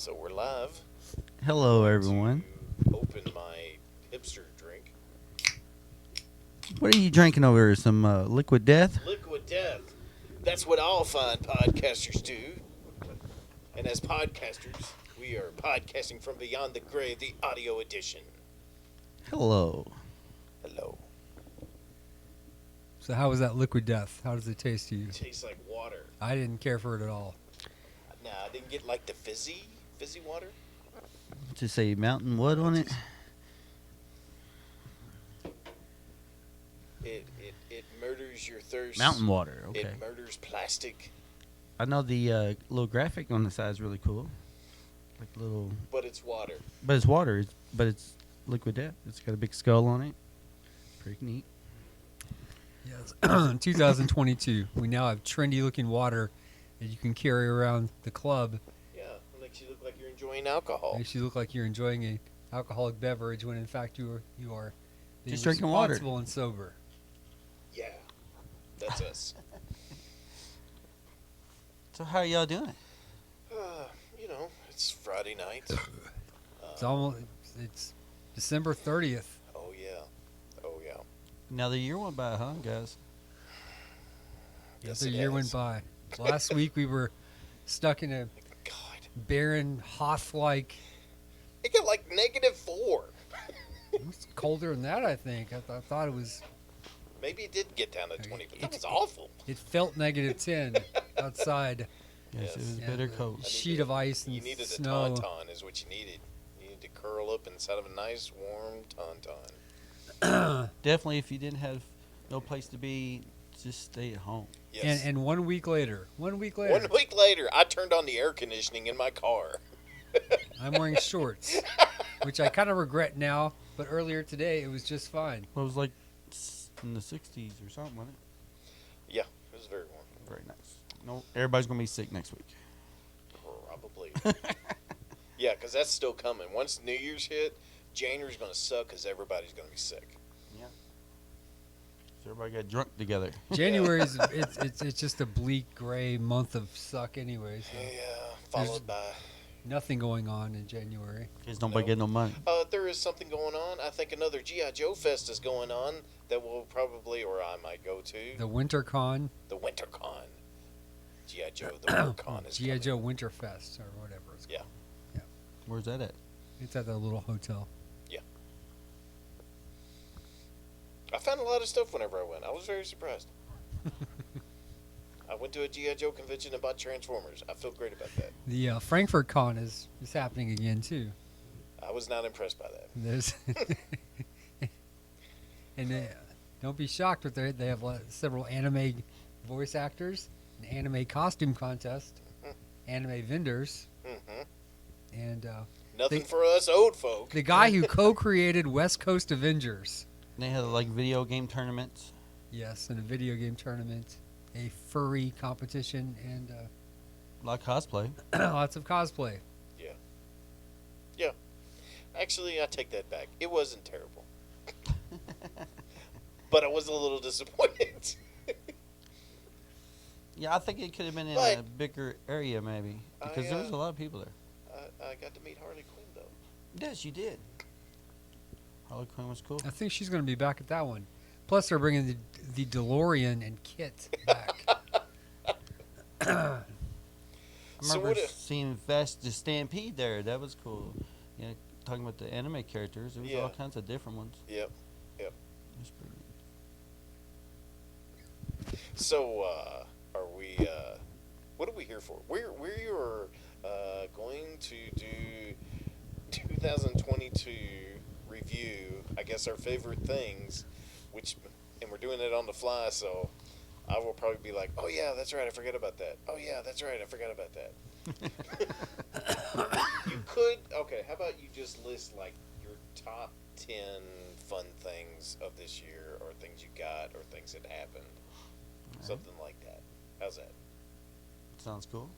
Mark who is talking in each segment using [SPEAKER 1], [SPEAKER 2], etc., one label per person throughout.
[SPEAKER 1] So we're live.
[SPEAKER 2] Hello,
[SPEAKER 1] Going
[SPEAKER 2] everyone.
[SPEAKER 1] to open my hipster drink.
[SPEAKER 2] What are you drinking over? Some Liquid Death?
[SPEAKER 1] Liquid Death. That's what all fine podcasters do. And as podcasters, we are podcasting from beyond the grave, the audio edition.
[SPEAKER 2] Hello.
[SPEAKER 1] Hello.
[SPEAKER 3] So how was that Liquid Death? How does it taste to you?
[SPEAKER 1] It tastes like water.
[SPEAKER 3] I didn't care for it at all.
[SPEAKER 1] Nah, I didn't get like the fizzy water.
[SPEAKER 2] Just say Mountain What on it?
[SPEAKER 1] It murders your thirst.
[SPEAKER 2] Mountain Water. Okay.
[SPEAKER 1] It murders plastic,
[SPEAKER 2] I know the little graphic on the side is really cool. Like little,
[SPEAKER 1] but it's water.
[SPEAKER 2] but it's water. But it's Liquid Death. It's got a big skull on it. Pretty neat.
[SPEAKER 3] Yes. 2022. We now have trendy-looking water that you can carry around the club.
[SPEAKER 1] Yeah, it makes you look like you're enjoying alcohol.
[SPEAKER 3] Makes you look like you're enjoying a alcoholic beverage when in fact you are being
[SPEAKER 2] Just drinking water.
[SPEAKER 3] responsible and sober.
[SPEAKER 1] Yeah, that's us.
[SPEAKER 2] So how are y'all doing?
[SPEAKER 1] It's Friday night.
[SPEAKER 3] It's December 30th.
[SPEAKER 1] Oh yeah, oh yeah.
[SPEAKER 2] Now the year went by, huh, guys?
[SPEAKER 1] Yes,
[SPEAKER 3] the
[SPEAKER 1] it
[SPEAKER 3] year
[SPEAKER 1] has.
[SPEAKER 3] went by. Last week we were stuck in a
[SPEAKER 1] God,
[SPEAKER 3] barren, Hoth-like.
[SPEAKER 1] it got like -4.
[SPEAKER 3] It was colder than that, I think. I thought it was.
[SPEAKER 1] Maybe it did get down to 20, but that
[SPEAKER 3] It-
[SPEAKER 1] was awful.
[SPEAKER 3] It felt -10 outside.
[SPEAKER 2] Yes,
[SPEAKER 1] Yes.
[SPEAKER 2] it was
[SPEAKER 3] Yeah,
[SPEAKER 2] bitter
[SPEAKER 3] the
[SPEAKER 2] cold.
[SPEAKER 3] sheet of ice and
[SPEAKER 1] You needed
[SPEAKER 3] snow.
[SPEAKER 1] a tauntaun, is what you needed. You needed to curl up inside of a nice warm tauntaun.
[SPEAKER 2] Definitely, if you didn't have no place to be, just stay at home.
[SPEAKER 1] Yes.
[SPEAKER 3] And 1 week later, 1 week later,
[SPEAKER 1] 1 week later, I turned on the air conditioning in my car.
[SPEAKER 3] I'm wearing shorts, which I kind of regret now. But earlier today, it was just fine.
[SPEAKER 2] Well, it was like in the 60s or something, wasn't
[SPEAKER 1] Yeah, it was very warm.
[SPEAKER 2] it? Very nice. No, everybody's gonna be sick next week.
[SPEAKER 1] Probably. Yeah, because that's still coming. Once New Year's hit, January's going to suck because everybody's going to be sick.
[SPEAKER 2] So everybody got drunk together.
[SPEAKER 3] January is it's just a bleak gray month of suck anyway. So
[SPEAKER 1] Yeah, followed by...
[SPEAKER 3] nothing going on in January.
[SPEAKER 2] Because nobody
[SPEAKER 1] No.
[SPEAKER 2] get no money.
[SPEAKER 1] There is something going on. I think another G.I. Joe Fest is going on that we'll probably, or I might go to.
[SPEAKER 3] The Winter Con,
[SPEAKER 1] The WinterCon. G.I. Joe, the WinterCon is
[SPEAKER 3] G.I.
[SPEAKER 1] coming.
[SPEAKER 3] Joe Winterfest or whatever it's
[SPEAKER 1] Yeah.
[SPEAKER 3] called.
[SPEAKER 2] Where's that at?
[SPEAKER 3] It's at the little hotel.
[SPEAKER 1] I found a lot of stuff whenever I went. I was very surprised. I went to a G.I. Joe convention and bought Transformers. I feel great about that.
[SPEAKER 3] The Frankfurt Con is happening again too.
[SPEAKER 1] I was not impressed by that.
[SPEAKER 3] There's and don't be shocked, but they have several anime voice actors, an anime costume contest, anime vendors,
[SPEAKER 1] Hmm.
[SPEAKER 3] and
[SPEAKER 1] Nothing
[SPEAKER 3] They-
[SPEAKER 1] for us old folk.
[SPEAKER 3] the guy who co-created West Coast Avengers.
[SPEAKER 2] They had like video game tournaments.
[SPEAKER 3] Yes, and a video game tournament, a furry competition, and
[SPEAKER 2] A lot of cosplay.
[SPEAKER 3] lots of cosplay.
[SPEAKER 1] Actually, I take that back. It wasn't terrible. But I was a little disappointed.
[SPEAKER 2] Yeah, I think it could have been in
[SPEAKER 1] But-
[SPEAKER 2] a bigger area maybe. Because there was a lot of people there.
[SPEAKER 1] I got to meet Harley Quinn, though.
[SPEAKER 2] Yes, you did. Harley Quinn was cool.
[SPEAKER 3] I think she's going to be back at that one. Plus, they're bringing the DeLorean and Kit back.
[SPEAKER 2] I
[SPEAKER 1] So
[SPEAKER 2] remember
[SPEAKER 1] what if-
[SPEAKER 2] seeing Fast the Stampede there. That was cool. You know, talking about the anime characters. There was
[SPEAKER 1] Yeah.
[SPEAKER 2] all kinds of different ones.
[SPEAKER 1] Yep.
[SPEAKER 2] It was pretty neat.
[SPEAKER 1] So, are we, what are we here for? We are going to do 2022 review, I guess our favorite things, and we're doing it on the fly, so I will probably be like, oh yeah, that's right, I forgot about that. Oh yeah, that's right, I forgot about that. You could, okay, how about you just list like your top 10 fun things of this year, or things you got, or things that happened. Something like that. How's that?
[SPEAKER 2] Sounds cool.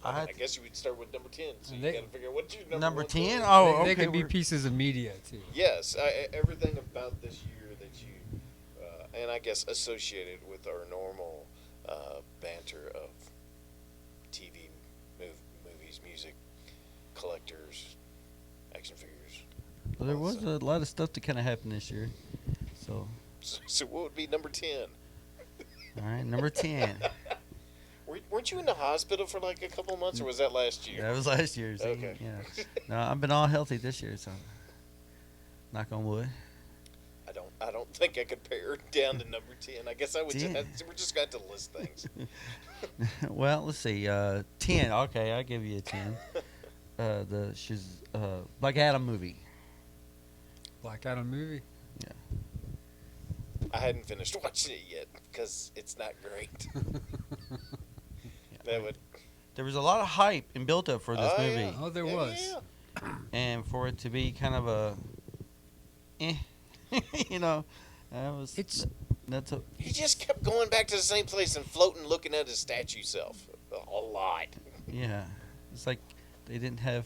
[SPEAKER 1] I guess you would start with number 10. So you
[SPEAKER 3] They-
[SPEAKER 1] got to figure out what's your
[SPEAKER 2] Number
[SPEAKER 1] one
[SPEAKER 2] 10?
[SPEAKER 1] thing?
[SPEAKER 2] Oh,
[SPEAKER 3] they
[SPEAKER 2] okay.
[SPEAKER 3] could be
[SPEAKER 2] we're-
[SPEAKER 3] pieces of media too.
[SPEAKER 1] Yes, everything about this year that you, and I guess associated with our normal banter of TV, movies, music,
[SPEAKER 2] Well, there was a lot of stuff that kind of happened this year. So,
[SPEAKER 1] So what would be number 10?
[SPEAKER 2] all right, number 10.
[SPEAKER 1] Weren't you in the hospital for like a couple months, or was that last year?
[SPEAKER 2] That was last year. See?
[SPEAKER 1] Okay.
[SPEAKER 2] Yeah. No, I've been all healthy this year, so knock on wood.
[SPEAKER 1] I don't think I could pare it down to number 10. I guess I would.
[SPEAKER 2] Yeah.
[SPEAKER 1] We're just got to list things.
[SPEAKER 2] Well, let's see. 10. Okay, I'll give you a 10. Black Adam movie.
[SPEAKER 3] Black Adam movie.
[SPEAKER 1] I hadn't finished watching it yet because it's not great. That would.
[SPEAKER 2] There was a lot of hype and built up for this
[SPEAKER 1] Oh,
[SPEAKER 2] movie,
[SPEAKER 1] yeah.
[SPEAKER 3] Oh, there
[SPEAKER 1] Yeah,
[SPEAKER 3] was.
[SPEAKER 1] yeah.
[SPEAKER 2] and for it to be kind of a, you know, that was.
[SPEAKER 3] It's
[SPEAKER 2] That's a.
[SPEAKER 1] He just kept going back to the same place and floating, looking at his statue self a lot.
[SPEAKER 2] Yeah, it's like they didn't have.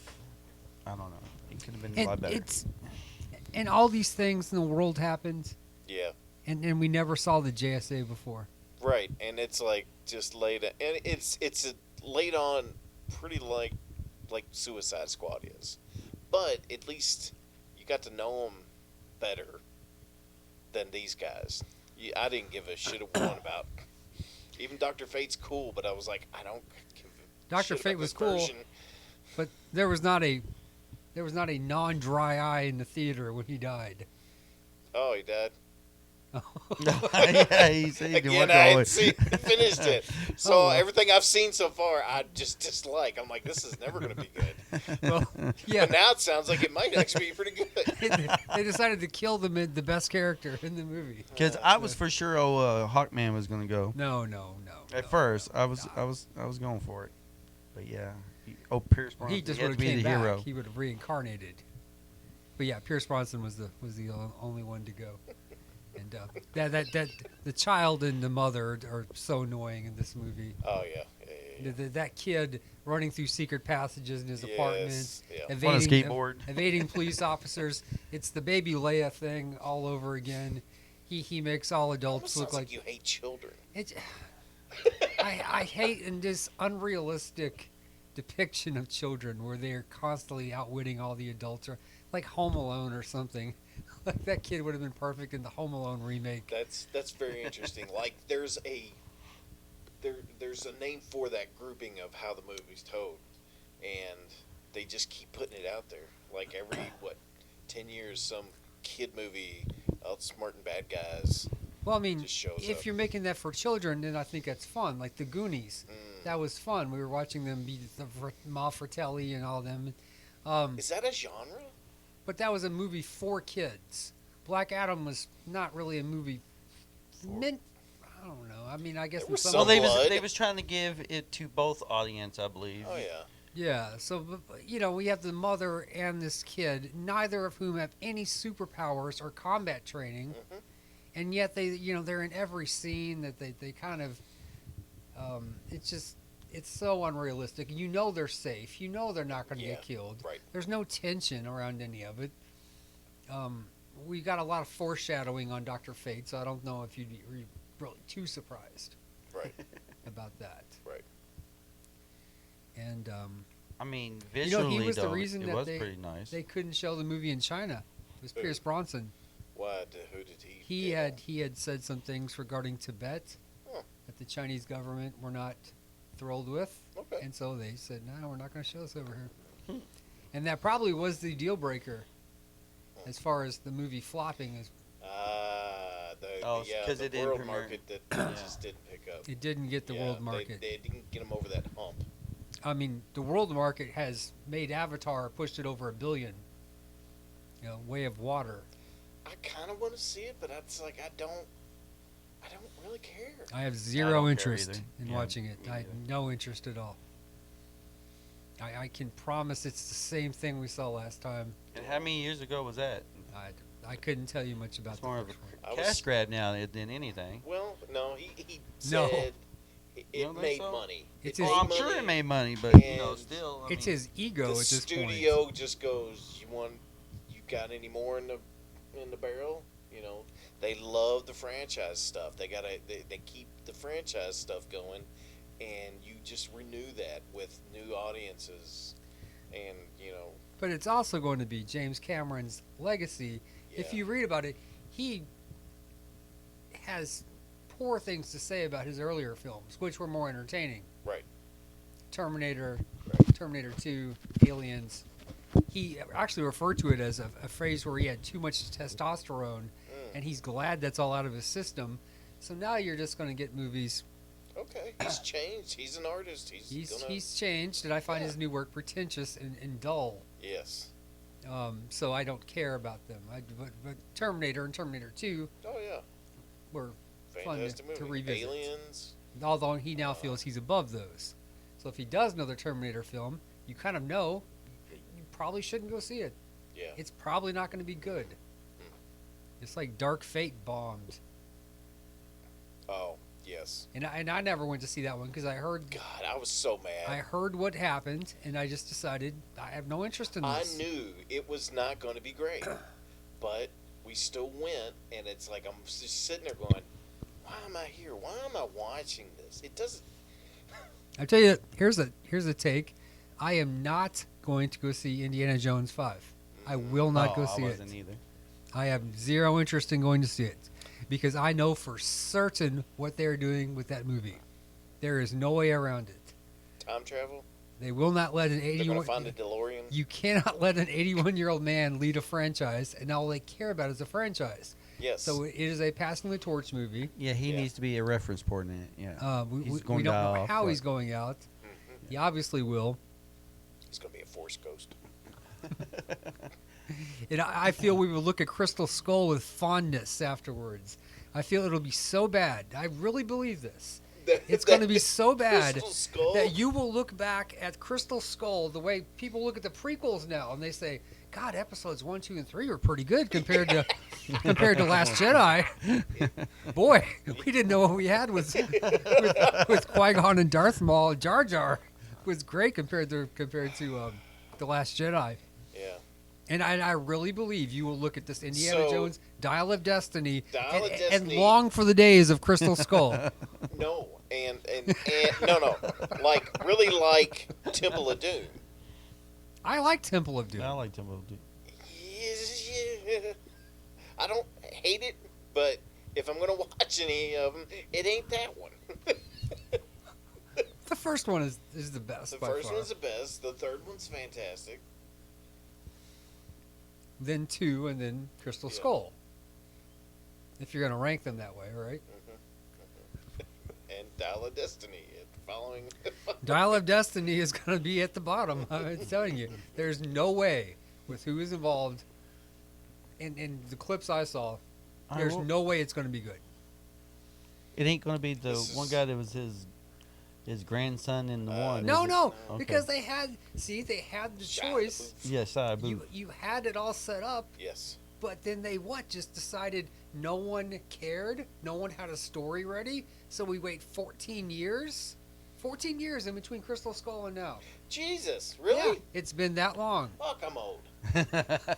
[SPEAKER 2] I don't know. It could have been a lot better.
[SPEAKER 3] and all these things in the world happened,
[SPEAKER 1] Yeah.
[SPEAKER 3] and we never saw the JSA before.
[SPEAKER 1] Right, and it's like just laid, and it's laid on pretty like Suicide Squad is, but at least you got to know them better than these guys. I didn't give a shit one about. Even Dr. Fate's cool, but I was like, I don't give a
[SPEAKER 3] Dr.
[SPEAKER 1] shit
[SPEAKER 3] Fate
[SPEAKER 1] about
[SPEAKER 3] was
[SPEAKER 1] this
[SPEAKER 3] cool.
[SPEAKER 1] version.
[SPEAKER 3] But there was not a non-dry eye in the theater when he died.
[SPEAKER 1] Oh, he died.
[SPEAKER 2] Yeah, he said he
[SPEAKER 1] Again,
[SPEAKER 2] didn't
[SPEAKER 1] I hadn't
[SPEAKER 2] want to
[SPEAKER 1] finished it. So
[SPEAKER 3] Oh, well.
[SPEAKER 1] everything I've seen so far, I just dislike. I'm like, this is never going to be good.
[SPEAKER 3] Well, yeah,
[SPEAKER 1] But now it sounds like it might actually be pretty good.
[SPEAKER 3] they decided to kill the best character in the movie.
[SPEAKER 2] Because I was for sure Hawkman was gonna go.
[SPEAKER 3] No.
[SPEAKER 2] At first, I was going for it, but yeah. Pierce Brosnan.
[SPEAKER 3] He just
[SPEAKER 2] had
[SPEAKER 3] would
[SPEAKER 2] to
[SPEAKER 3] have
[SPEAKER 2] be
[SPEAKER 3] came
[SPEAKER 2] the
[SPEAKER 3] back.
[SPEAKER 2] hero.
[SPEAKER 3] He would have reincarnated. But yeah, Pierce Bronson was the only one to go. And that the child and the mother are so annoying in this movie.
[SPEAKER 1] Oh, yeah.
[SPEAKER 3] That kid running through secret passages in his apartment,
[SPEAKER 1] Yeah.
[SPEAKER 2] On a
[SPEAKER 3] evading,
[SPEAKER 2] skateboard.
[SPEAKER 3] evading police officers. It's the baby Leia thing all over again. He makes all adults
[SPEAKER 1] Almost
[SPEAKER 3] look
[SPEAKER 1] sounds
[SPEAKER 3] like
[SPEAKER 1] like you hate children.
[SPEAKER 3] it's. I hate in this unrealistic depiction of children where they're constantly outwitting all the adults, or like Home Alone or something. Like that kid would have been perfect in the Home Alone remake.
[SPEAKER 1] That's very interesting. Like there's a name for that grouping of how the movie's told, and they just keep putting it out there. Like every 10 years, some kid movie outsmarting bad guys.
[SPEAKER 3] Well, I mean,
[SPEAKER 1] Just shows
[SPEAKER 3] if
[SPEAKER 1] up.
[SPEAKER 3] you're making that for children, then I think that's fun. Like the Goonies, that was fun. We were watching them beat Ma Fratelli and all them.
[SPEAKER 1] Is that a genre?
[SPEAKER 3] But that was a movie for kids. Black Adam was not really a movie meant. I don't know. I mean, I guess
[SPEAKER 1] There
[SPEAKER 3] in
[SPEAKER 1] was
[SPEAKER 3] some
[SPEAKER 1] some
[SPEAKER 2] Well,
[SPEAKER 1] blood.
[SPEAKER 2] they was trying to give it to both audience, I believe.
[SPEAKER 1] Oh yeah.
[SPEAKER 3] Yeah, so we have the mother and this kid, neither of whom have any superpowers or combat training, and yet they're in every scene that they kind of. It's so unrealistic. You know they're safe. You know they're not going to
[SPEAKER 1] Yeah,
[SPEAKER 3] get killed.
[SPEAKER 1] right.
[SPEAKER 3] There's no tension around any of it. We got a lot of foreshadowing on Dr. Fate, so I don't know if you'd be really too surprised
[SPEAKER 1] Right.
[SPEAKER 3] about that.
[SPEAKER 1] Right.
[SPEAKER 3] And
[SPEAKER 2] I mean,
[SPEAKER 3] You
[SPEAKER 2] visually,
[SPEAKER 3] know, he was the
[SPEAKER 2] though,
[SPEAKER 3] reason
[SPEAKER 2] it
[SPEAKER 3] that
[SPEAKER 2] was
[SPEAKER 3] they-
[SPEAKER 2] pretty nice.
[SPEAKER 3] they couldn't show the movie in China. It was
[SPEAKER 1] Who?
[SPEAKER 3] Pierce Bronson.
[SPEAKER 1] Who did he?
[SPEAKER 3] He
[SPEAKER 1] yeah.
[SPEAKER 3] had said some things regarding Tibet
[SPEAKER 1] Huh.
[SPEAKER 3] that the Chinese government were not thrilled with,
[SPEAKER 1] Okay.
[SPEAKER 3] and so they said, "No, we're not going to show this over here." And that probably was the deal breaker, as far as the movie flopping. Is
[SPEAKER 2] Oh,
[SPEAKER 1] yeah,
[SPEAKER 2] 'cause
[SPEAKER 1] the
[SPEAKER 2] it didn't
[SPEAKER 1] world
[SPEAKER 2] premiere.
[SPEAKER 1] market that
[SPEAKER 2] Yeah.
[SPEAKER 1] just didn't pick up.
[SPEAKER 3] it didn't get the
[SPEAKER 1] Yeah,
[SPEAKER 3] world market.
[SPEAKER 1] They didn't get them over that hump.
[SPEAKER 3] I mean, the world market has made Avatar, pushed it over $1 billion. Way of Water.
[SPEAKER 1] I kind of want to see it, but it's like I don't really care.
[SPEAKER 3] I have
[SPEAKER 2] don't
[SPEAKER 3] zero
[SPEAKER 2] care
[SPEAKER 3] interest
[SPEAKER 2] either.
[SPEAKER 3] in
[SPEAKER 2] Yeah,
[SPEAKER 3] watching it.
[SPEAKER 1] me
[SPEAKER 3] I
[SPEAKER 1] neither.
[SPEAKER 3] no interest at all. I can promise it's the same thing we saw last time.
[SPEAKER 2] And how many years ago was that?
[SPEAKER 3] I couldn't tell you much about
[SPEAKER 2] It's
[SPEAKER 3] the
[SPEAKER 2] more of
[SPEAKER 3] first one.
[SPEAKER 2] a
[SPEAKER 1] I
[SPEAKER 2] cash
[SPEAKER 1] was-
[SPEAKER 2] grab now than anything.
[SPEAKER 1] Well, no, he
[SPEAKER 3] No.
[SPEAKER 1] said
[SPEAKER 2] You
[SPEAKER 1] it
[SPEAKER 2] don't think
[SPEAKER 1] made
[SPEAKER 2] so?
[SPEAKER 1] money.
[SPEAKER 3] It's
[SPEAKER 1] It
[SPEAKER 3] his-
[SPEAKER 1] made
[SPEAKER 2] Well, I'm sure
[SPEAKER 1] money.
[SPEAKER 2] it made money, but
[SPEAKER 1] And
[SPEAKER 2] still.
[SPEAKER 3] It's his ego
[SPEAKER 1] The
[SPEAKER 3] at this
[SPEAKER 1] studio
[SPEAKER 3] point.
[SPEAKER 1] just goes, you got any more in the barrel? They love the franchise stuff. They keep the franchise stuff going, and you just renew that with new audiences, and
[SPEAKER 3] but it's also going to be James Cameron's legacy. If
[SPEAKER 1] Yeah.
[SPEAKER 3] you read about it, he has poor things to say about his earlier films, which were more entertaining.
[SPEAKER 1] Right.
[SPEAKER 3] Terminator,
[SPEAKER 1] Right.
[SPEAKER 3] Terminator 2, Aliens. He actually referred to it as a phrase where he had too much testosterone, and he's glad that's all out of his system. So now you're just going to get movies.
[SPEAKER 1] Okay. He's changed. He's an artist.
[SPEAKER 3] He's changed, and I find his new work pretentious and dull.
[SPEAKER 1] Yes.
[SPEAKER 3] So I don't care about them. But Terminator and Terminator 2
[SPEAKER 1] Oh yeah.
[SPEAKER 3] were fun
[SPEAKER 1] Fantastic
[SPEAKER 3] to
[SPEAKER 1] movie.
[SPEAKER 3] revisit.
[SPEAKER 1] Aliens.
[SPEAKER 3] Although he now feels he's above those. So if he does another Terminator film, you kind of know you probably shouldn't go see it.
[SPEAKER 1] Yeah.
[SPEAKER 3] It's probably not going to be good. It's like Dark Fate bombed.
[SPEAKER 1] Oh yes.
[SPEAKER 3] And I never went to see that one because I heard
[SPEAKER 1] God, I was so mad.
[SPEAKER 3] what happened, and I just decided I have no interest in
[SPEAKER 1] I
[SPEAKER 3] this.
[SPEAKER 1] knew it was not going to be great, but we still went, and it's like I'm just sitting there going, "Why am I here? Why am I watching this? It doesn't."
[SPEAKER 3] I tell you, here's a take. I am not going to go see Indiana Jones 5. I will not go see
[SPEAKER 2] I
[SPEAKER 3] it.
[SPEAKER 2] wasn't either.
[SPEAKER 3] I have zero interest in going to see it because I know for certain what they're doing with that movie. There is no way around it.
[SPEAKER 1] Time travel.
[SPEAKER 3] They will not let an
[SPEAKER 1] They're going
[SPEAKER 3] 81.
[SPEAKER 1] to find a DeLorean.
[SPEAKER 3] You cannot let an 81-year-old man lead a franchise, and all they care about is a franchise.
[SPEAKER 1] Yes.
[SPEAKER 3] So it is a passing the torch movie.
[SPEAKER 2] Yeah, he
[SPEAKER 1] Yeah.
[SPEAKER 2] needs to be a reference point in it. Yeah.
[SPEAKER 3] We
[SPEAKER 2] He's
[SPEAKER 3] we
[SPEAKER 2] going
[SPEAKER 3] don't know
[SPEAKER 2] off,
[SPEAKER 3] how
[SPEAKER 2] but-
[SPEAKER 3] he's going out.
[SPEAKER 1] Mhm.
[SPEAKER 3] He obviously will.
[SPEAKER 1] It's going to be a Force Ghost.
[SPEAKER 3] And I feel we will look at Crystal Skull with fondness afterwards. I feel it'll be so bad. I really believe this. It's going to be so bad
[SPEAKER 1] Crystal Skull?
[SPEAKER 3] that you will look back at Crystal Skull the way people look at the prequels now, and they say, "God, episodes 1, 2, and 3 were pretty good compared to Last Jedi." Boy, we didn't know what we had with Qui-Gon and Darth Maul. Jar Jar was great compared to the Last Jedi.
[SPEAKER 1] Yeah.
[SPEAKER 3] And I really believe you will look at this Indiana
[SPEAKER 1] So-
[SPEAKER 3] Jones Dial of Destiny,
[SPEAKER 1] Dial of
[SPEAKER 3] and
[SPEAKER 1] Destiny.
[SPEAKER 3] long for the days of Crystal Skull.
[SPEAKER 1] No. And no. Like, really like Temple of Doom.
[SPEAKER 3] I like Temple of Doom.
[SPEAKER 2] I like Temple of Doom.
[SPEAKER 1] Yeah. I don't hate it, but if I'm going to watch any of them, it ain't that one.
[SPEAKER 3] The first one is the best
[SPEAKER 1] The
[SPEAKER 3] by
[SPEAKER 1] first
[SPEAKER 3] far.
[SPEAKER 1] one's the best. The third one's fantastic.
[SPEAKER 3] Then 2, and then Crystal
[SPEAKER 1] Yeah.
[SPEAKER 3] Skull. If you're going to rank them that way, right?
[SPEAKER 1] And Dial of Destiny. Following.
[SPEAKER 3] Dial of Destiny is going to be at the bottom. I'm telling you. There's no way with who is involved. In the clips I saw, there's no way it's going to be good.
[SPEAKER 2] It ain't gonna be the
[SPEAKER 1] This
[SPEAKER 2] one
[SPEAKER 1] is-
[SPEAKER 2] guy that was his grandson in the one.
[SPEAKER 3] No,
[SPEAKER 2] is it?
[SPEAKER 3] no,
[SPEAKER 2] Okay.
[SPEAKER 3] because they had the
[SPEAKER 1] Shia
[SPEAKER 3] choice.
[SPEAKER 1] LaBeouf.
[SPEAKER 2] Yes, I believe.
[SPEAKER 3] You had it all set up,
[SPEAKER 1] Yes.
[SPEAKER 3] but then they just decided no one cared, no one had a story ready, so we wait 14 years. 14 years in between Crystal Skull and now.
[SPEAKER 1] Jesus, really?
[SPEAKER 3] Yeah, it's been that long.
[SPEAKER 1] Fuck, I'm old.
[SPEAKER 2] Yeah.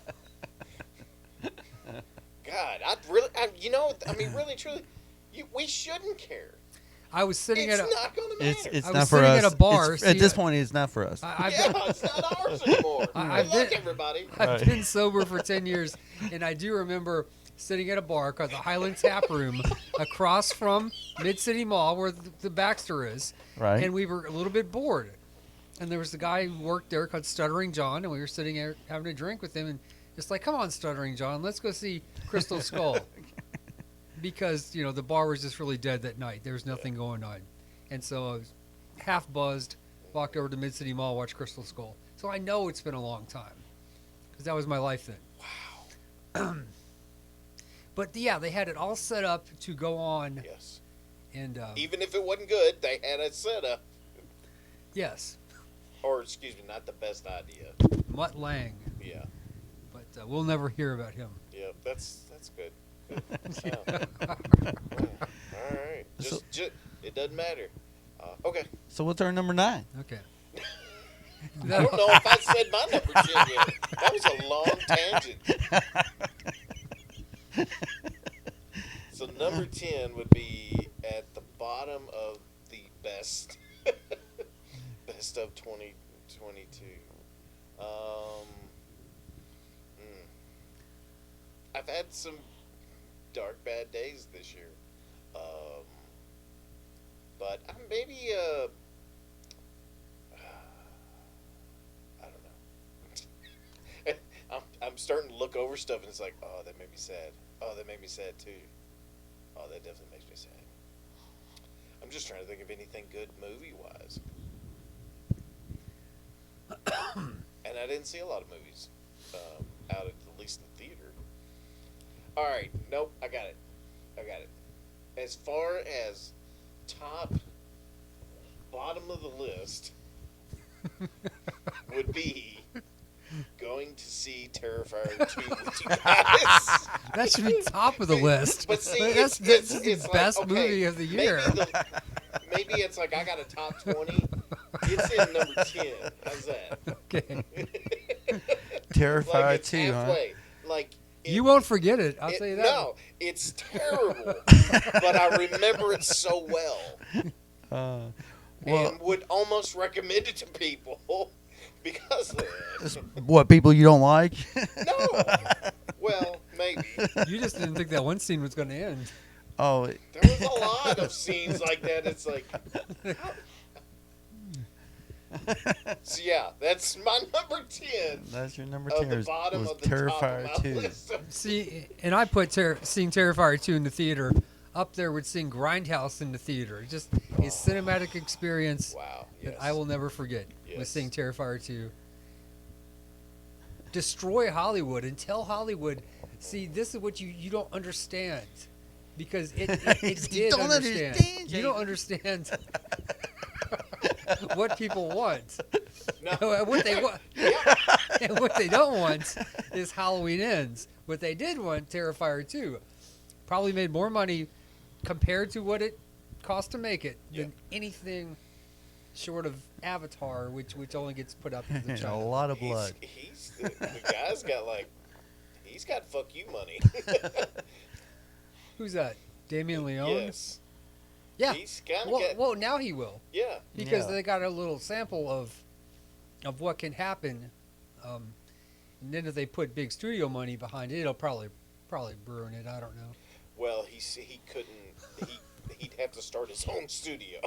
[SPEAKER 1] God, really, truly, we shouldn't care.
[SPEAKER 3] I was sitting
[SPEAKER 1] It's
[SPEAKER 3] at a
[SPEAKER 1] not going to matter.
[SPEAKER 2] It's
[SPEAKER 3] I
[SPEAKER 2] not
[SPEAKER 3] was
[SPEAKER 2] for
[SPEAKER 3] sitting
[SPEAKER 2] us.
[SPEAKER 3] at a bar,
[SPEAKER 2] At
[SPEAKER 3] see,
[SPEAKER 2] this point, it's not for us.
[SPEAKER 3] I've
[SPEAKER 1] yeah,
[SPEAKER 3] been,
[SPEAKER 1] it's not ours anymore.
[SPEAKER 3] I've
[SPEAKER 1] Good luck,
[SPEAKER 3] been-
[SPEAKER 1] everybody.
[SPEAKER 3] I've
[SPEAKER 2] Right.
[SPEAKER 3] been sober for 10 years, and I do remember sitting at a bar called the Highland Tap Room across from Mid-City Mall where the Baxter is.
[SPEAKER 2] Right.
[SPEAKER 3] And we were a little bit bored. And there was a guy who worked there called Stuttering John, and we were sitting there having a drink with him, and it's like, come on, Stuttering John, let's go see Crystal Skull. Because, the bar was just really dead that night. There was nothing going on. And so I was half buzzed, walked over to Mid-City Mall, watched Crystal Skull. So I know it's been a long time. Because that was my life then.
[SPEAKER 1] Wow.
[SPEAKER 3] But yeah, they had it all set up to go on.
[SPEAKER 1] Yes.
[SPEAKER 3] And
[SPEAKER 1] Even if it wasn't good, they had it set up.
[SPEAKER 3] yes,
[SPEAKER 1] Or, excuse me, not the best idea.
[SPEAKER 3] Mutt Lang.
[SPEAKER 1] Yeah.
[SPEAKER 3] But we'll never hear about him.
[SPEAKER 1] Yeah, that's good. Good. All right.
[SPEAKER 2] So-
[SPEAKER 1] Just, it doesn't matter. Okay.
[SPEAKER 2] So what's our number 9?
[SPEAKER 3] Okay.
[SPEAKER 1] I don't know if I said my number 10 yet. That was a long tangent. So number 10 would be at the bottom of the best best of 2022. I've had some dark bad days this year, but I'm maybe I don't know. I'm starting to look over stuff and it's like, oh, that made me sad. Oh, that made me sad too. Oh, that definitely makes me sad. I'm just trying to think of anything good movie wise. And I didn't see a lot of movies out at least the theater. All right, nope, I got it. As far as top, bottom of the list would be going to see Terrifier 2 with you guys.
[SPEAKER 3] That should be top of the list.
[SPEAKER 1] But see,
[SPEAKER 3] that's
[SPEAKER 1] it's
[SPEAKER 3] the
[SPEAKER 1] like,
[SPEAKER 3] best
[SPEAKER 1] okay,
[SPEAKER 3] movie of the year.
[SPEAKER 1] Maybe it's like I got a top 20. It's in number 10. How's that?
[SPEAKER 3] Okay.
[SPEAKER 2] Terrifier
[SPEAKER 1] Like it's
[SPEAKER 2] 2, huh?
[SPEAKER 1] halfway. Like
[SPEAKER 3] You won't forget it. I'll tell you that.
[SPEAKER 1] No, it's terrible, but I remember it so well,
[SPEAKER 2] Well,
[SPEAKER 1] and would almost recommend it to people because of it.
[SPEAKER 2] what, people you don't like?
[SPEAKER 1] No, well, maybe
[SPEAKER 3] You just didn't think that one scene was going to end.
[SPEAKER 2] Oh,
[SPEAKER 1] there was a lot of scenes like that. It's like, so yeah, that's my number 10
[SPEAKER 2] that's your number
[SPEAKER 1] of
[SPEAKER 2] 10
[SPEAKER 1] the
[SPEAKER 2] was,
[SPEAKER 1] bottom
[SPEAKER 2] was
[SPEAKER 1] of the top of
[SPEAKER 2] Terrifier
[SPEAKER 1] my
[SPEAKER 2] 2.
[SPEAKER 1] list.
[SPEAKER 3] See, and I put seeing Terrifier 2 in the theater up there with seeing Grindhouse in the theater. Just a cinematic experience
[SPEAKER 1] Wow,
[SPEAKER 3] that
[SPEAKER 1] yes.
[SPEAKER 3] I will never forget was
[SPEAKER 1] Yes.
[SPEAKER 3] seeing Terrifier 2. Destroy Hollywood and tell Hollywood, see, this is what you don't understand. Because it
[SPEAKER 2] You
[SPEAKER 3] did
[SPEAKER 2] don't
[SPEAKER 3] understand.
[SPEAKER 2] understand,
[SPEAKER 3] You don't understand what people want.
[SPEAKER 1] No.
[SPEAKER 3] And what they want,
[SPEAKER 1] Yeah.
[SPEAKER 3] and what they don't want is Halloween Ends. What they did want, Terrifier 2, probably made more money compared to what it cost to make it than anything short of Avatar, which only gets put up into
[SPEAKER 2] a
[SPEAKER 3] China.
[SPEAKER 2] lot of blood.
[SPEAKER 1] He's the guy's got like, he's got fuck you money.
[SPEAKER 3] Who's that? Damien Leone?
[SPEAKER 1] Yes.
[SPEAKER 3] Yeah.
[SPEAKER 1] He's kind of
[SPEAKER 3] Well,
[SPEAKER 1] got,
[SPEAKER 3] well, now he will,
[SPEAKER 1] yeah.
[SPEAKER 3] because
[SPEAKER 2] Yeah.
[SPEAKER 3] they got a little sample of what can happen. And then if they put big studio money behind it, it'll probably ruin it. I don't know.
[SPEAKER 1] Well, he couldn't. He'd have to start his own studio.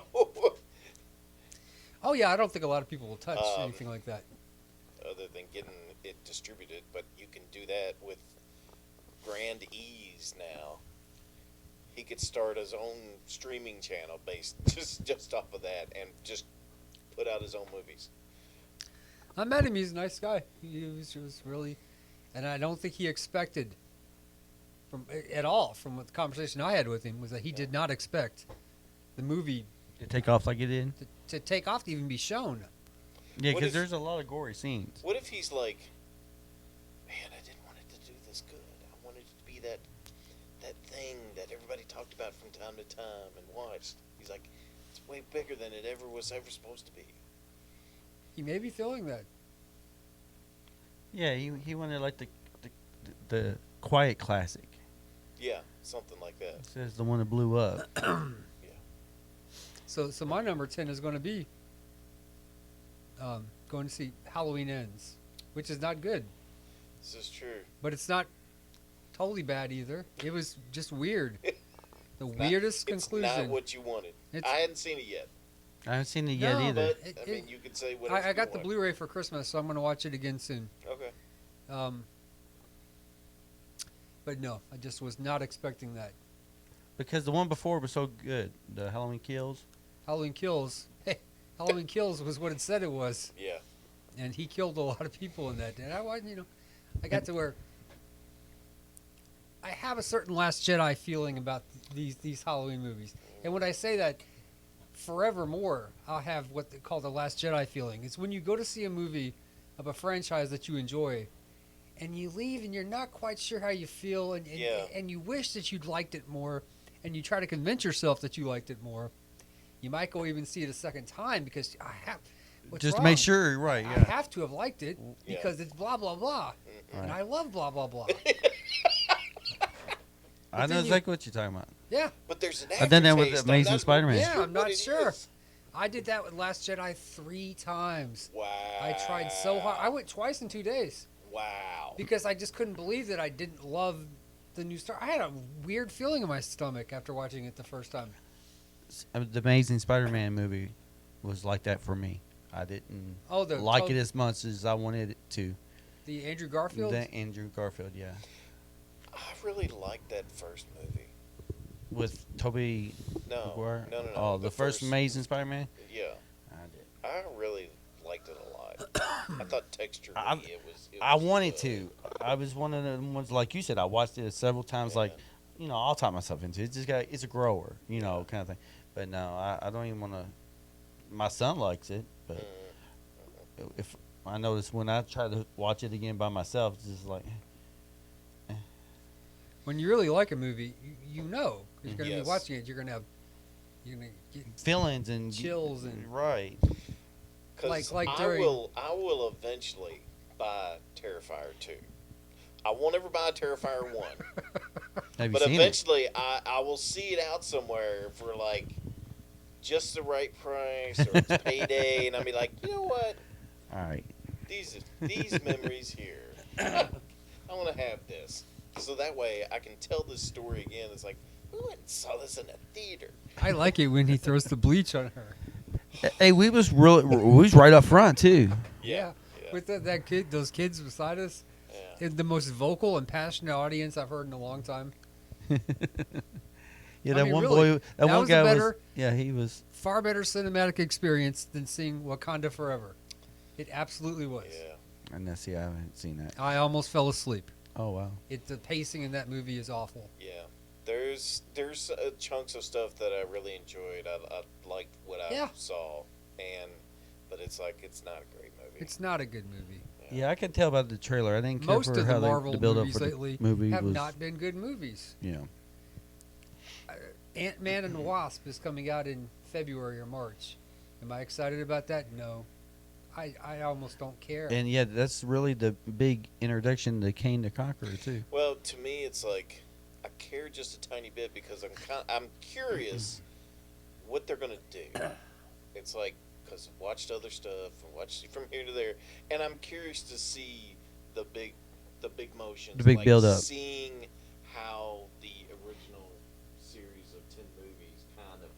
[SPEAKER 3] Oh yeah, I don't think a lot of people will touch
[SPEAKER 1] Um,
[SPEAKER 3] anything like that.
[SPEAKER 1] Other than getting it distributed, but you can do that with grand ease now. He could start his own streaming channel based just off of that, and just put out his own movies.
[SPEAKER 3] I met him. He's a nice guy. He was really, and I don't think he expected at all from what the conversation I had with him was that he did not expect the movie
[SPEAKER 2] To take off like it did?
[SPEAKER 3] to take off to even be shown.
[SPEAKER 2] Yeah,
[SPEAKER 1] What
[SPEAKER 2] because
[SPEAKER 1] if-
[SPEAKER 2] there's a lot of gory scenes.
[SPEAKER 1] What if he's like, man, I didn't want it to do this good. I wanted it to be that thing that everybody talked about from time to time and watched. He's like, it's way bigger than it ever was supposed to be.
[SPEAKER 3] He may be feeling that.
[SPEAKER 2] Yeah, he wanted like the quiet classic.
[SPEAKER 1] Yeah, something like that.
[SPEAKER 2] It says the one that blew up.
[SPEAKER 3] So my number 10 is going to be going to see Halloween Ends, which is not good,
[SPEAKER 1] This is true.
[SPEAKER 3] but it's not totally bad either. It was just weird. The
[SPEAKER 1] Not-
[SPEAKER 3] weirdest
[SPEAKER 1] It's
[SPEAKER 3] conclusion.
[SPEAKER 1] not what you wanted.
[SPEAKER 3] It's-
[SPEAKER 1] I hadn't seen it yet,
[SPEAKER 2] I haven't seen it yet
[SPEAKER 3] No,
[SPEAKER 2] either.
[SPEAKER 1] but
[SPEAKER 3] It-
[SPEAKER 1] I mean, you could say whatever.
[SPEAKER 3] I got
[SPEAKER 1] you
[SPEAKER 3] the
[SPEAKER 1] want.
[SPEAKER 3] Blu-ray for Christmas, so I'm going to watch it again soon.
[SPEAKER 1] Okay.
[SPEAKER 3] But no, I just was not expecting that.
[SPEAKER 2] Because the one before was so good. The Halloween Kills.
[SPEAKER 3] Halloween Kills. Hey, Halloween Kills was what it said it was,
[SPEAKER 1] Yeah.
[SPEAKER 3] and he killed a lot of people in that. And I got to where I have a certain Last Jedi feeling about these Halloween movies. And when I say that, forevermore, I'll have what they call the Last Jedi feeling. It's when you go to see a movie of a franchise that you enjoy, and you leave and you're not quite sure how you feel, and
[SPEAKER 1] Yeah.
[SPEAKER 3] and you wish that you'd liked it more, and you try to convince yourself that you liked it more. You might go even see it a second time because I have. What's
[SPEAKER 2] Just to
[SPEAKER 3] wrong?
[SPEAKER 2] make sure you're right,
[SPEAKER 3] I
[SPEAKER 2] yeah.
[SPEAKER 3] have to have liked it
[SPEAKER 1] Yeah.
[SPEAKER 3] because it's blah blah blah,
[SPEAKER 1] Mm-hmm.
[SPEAKER 3] and
[SPEAKER 2] Right.
[SPEAKER 3] I love blah blah blah.
[SPEAKER 2] I know
[SPEAKER 3] then you-
[SPEAKER 2] exactly what you're talking about.
[SPEAKER 3] Yeah,
[SPEAKER 1] But there's an
[SPEAKER 2] I've done that with
[SPEAKER 1] aftertaste. I'm
[SPEAKER 2] Amazing
[SPEAKER 1] not
[SPEAKER 2] Spider-Man.
[SPEAKER 3] Yeah, I'm not
[SPEAKER 1] what it
[SPEAKER 3] sure.
[SPEAKER 1] is.
[SPEAKER 3] I did that with Last Jedi 3 times.
[SPEAKER 1] Wow.
[SPEAKER 3] I tried so hard. I went twice in 2 days.
[SPEAKER 1] Wow.
[SPEAKER 3] because I just couldn't believe that I didn't love the new Star. I had a weird feeling in my stomach after watching it the first time.
[SPEAKER 2] The Amazing Spider-Man movie was like that for me. I didn't
[SPEAKER 3] Oh, the
[SPEAKER 2] like it as much as I wanted it to.
[SPEAKER 3] the Andrew Garfield.
[SPEAKER 2] The Andrew Garfield, yeah,
[SPEAKER 1] I really liked that first movie.
[SPEAKER 2] with Tobey
[SPEAKER 1] No,
[SPEAKER 2] Maguire.
[SPEAKER 1] no, no, no.
[SPEAKER 2] Oh, the first Amazing Spider-Man.
[SPEAKER 1] Yeah,
[SPEAKER 2] I did.
[SPEAKER 1] I really liked it a lot. I thought texturally
[SPEAKER 2] I-
[SPEAKER 1] it was. It
[SPEAKER 2] I
[SPEAKER 1] was
[SPEAKER 2] wanted
[SPEAKER 1] good.
[SPEAKER 2] to. I was one of the ones like you said. I watched it several times.
[SPEAKER 1] Yeah.
[SPEAKER 2] Like, I'll talk myself into it. It's just it's a grower, kind of thing. But no, I don't even want to. My son likes it, but
[SPEAKER 1] Mm.
[SPEAKER 2] if I notice when I try to watch it again by myself, it's just like
[SPEAKER 3] When you really like a movie, you know 'cause you're going to
[SPEAKER 1] Yes.
[SPEAKER 3] be watching it. You're going to get
[SPEAKER 2] feelings and
[SPEAKER 3] chills and
[SPEAKER 2] right.
[SPEAKER 1] 'Cause
[SPEAKER 3] like
[SPEAKER 1] I
[SPEAKER 3] during-
[SPEAKER 1] will eventually buy Terrifier 2. I won't ever buy Terrifier 1.
[SPEAKER 2] Have you
[SPEAKER 1] But
[SPEAKER 2] seen it?
[SPEAKER 1] eventually I will see it out somewhere for like just the right price or it's payday and I'll be like, you know what?
[SPEAKER 2] All right.
[SPEAKER 1] These memories here. I want to have this. So that way I can tell this story again. It's like, we went and saw this in a theater.
[SPEAKER 3] I like it when he throws the bleach on her.
[SPEAKER 2] Hey, we was right up front too.
[SPEAKER 1] Yeah. Yeah.
[SPEAKER 3] With that kid, those kids beside us,
[SPEAKER 1] Yeah.
[SPEAKER 3] the most vocal and passionate audience I've heard in a long time.
[SPEAKER 2] Yeah,
[SPEAKER 3] I
[SPEAKER 2] that
[SPEAKER 3] mean,
[SPEAKER 2] one
[SPEAKER 3] really,
[SPEAKER 2] boy,
[SPEAKER 3] that
[SPEAKER 2] one
[SPEAKER 3] was a
[SPEAKER 2] guy was.
[SPEAKER 3] better-
[SPEAKER 2] Yeah, he was.
[SPEAKER 3] Far better cinematic experience than seeing Wakanda Forever. It absolutely was.
[SPEAKER 1] Yeah.
[SPEAKER 2] And that's I haven't seen that.
[SPEAKER 3] I almost fell asleep.
[SPEAKER 2] Oh wow.
[SPEAKER 3] The pacing in that movie is awful.
[SPEAKER 1] Yeah. There's chunks of stuff that I really enjoyed. I liked what I
[SPEAKER 3] Yeah.
[SPEAKER 1] saw, but it's like it's not a great movie.
[SPEAKER 3] It's not a good movie.
[SPEAKER 2] Yeah, I could tell by the trailer. I didn't care
[SPEAKER 3] Most
[SPEAKER 2] for
[SPEAKER 3] of
[SPEAKER 2] how
[SPEAKER 3] the Marvel
[SPEAKER 2] the build up
[SPEAKER 3] movies
[SPEAKER 2] for the
[SPEAKER 3] lately
[SPEAKER 2] movie
[SPEAKER 3] have
[SPEAKER 2] was.
[SPEAKER 3] not been good movies.
[SPEAKER 2] Yeah.
[SPEAKER 3] Ant-Man and the Wasp is coming out in February or March. Am I excited about that? No. I almost don't care.
[SPEAKER 2] And yeah, that's really the big introduction to Kane the Conqueror too.
[SPEAKER 1] Well, to me, it's like I care just a tiny bit because I'm curious what they're gonna do. It's like because I've watched other stuff and watched from here to there, and I'm curious to see the big motions,
[SPEAKER 2] The big
[SPEAKER 1] like
[SPEAKER 2] build-up.
[SPEAKER 1] seeing how the original series of 10 movies kind of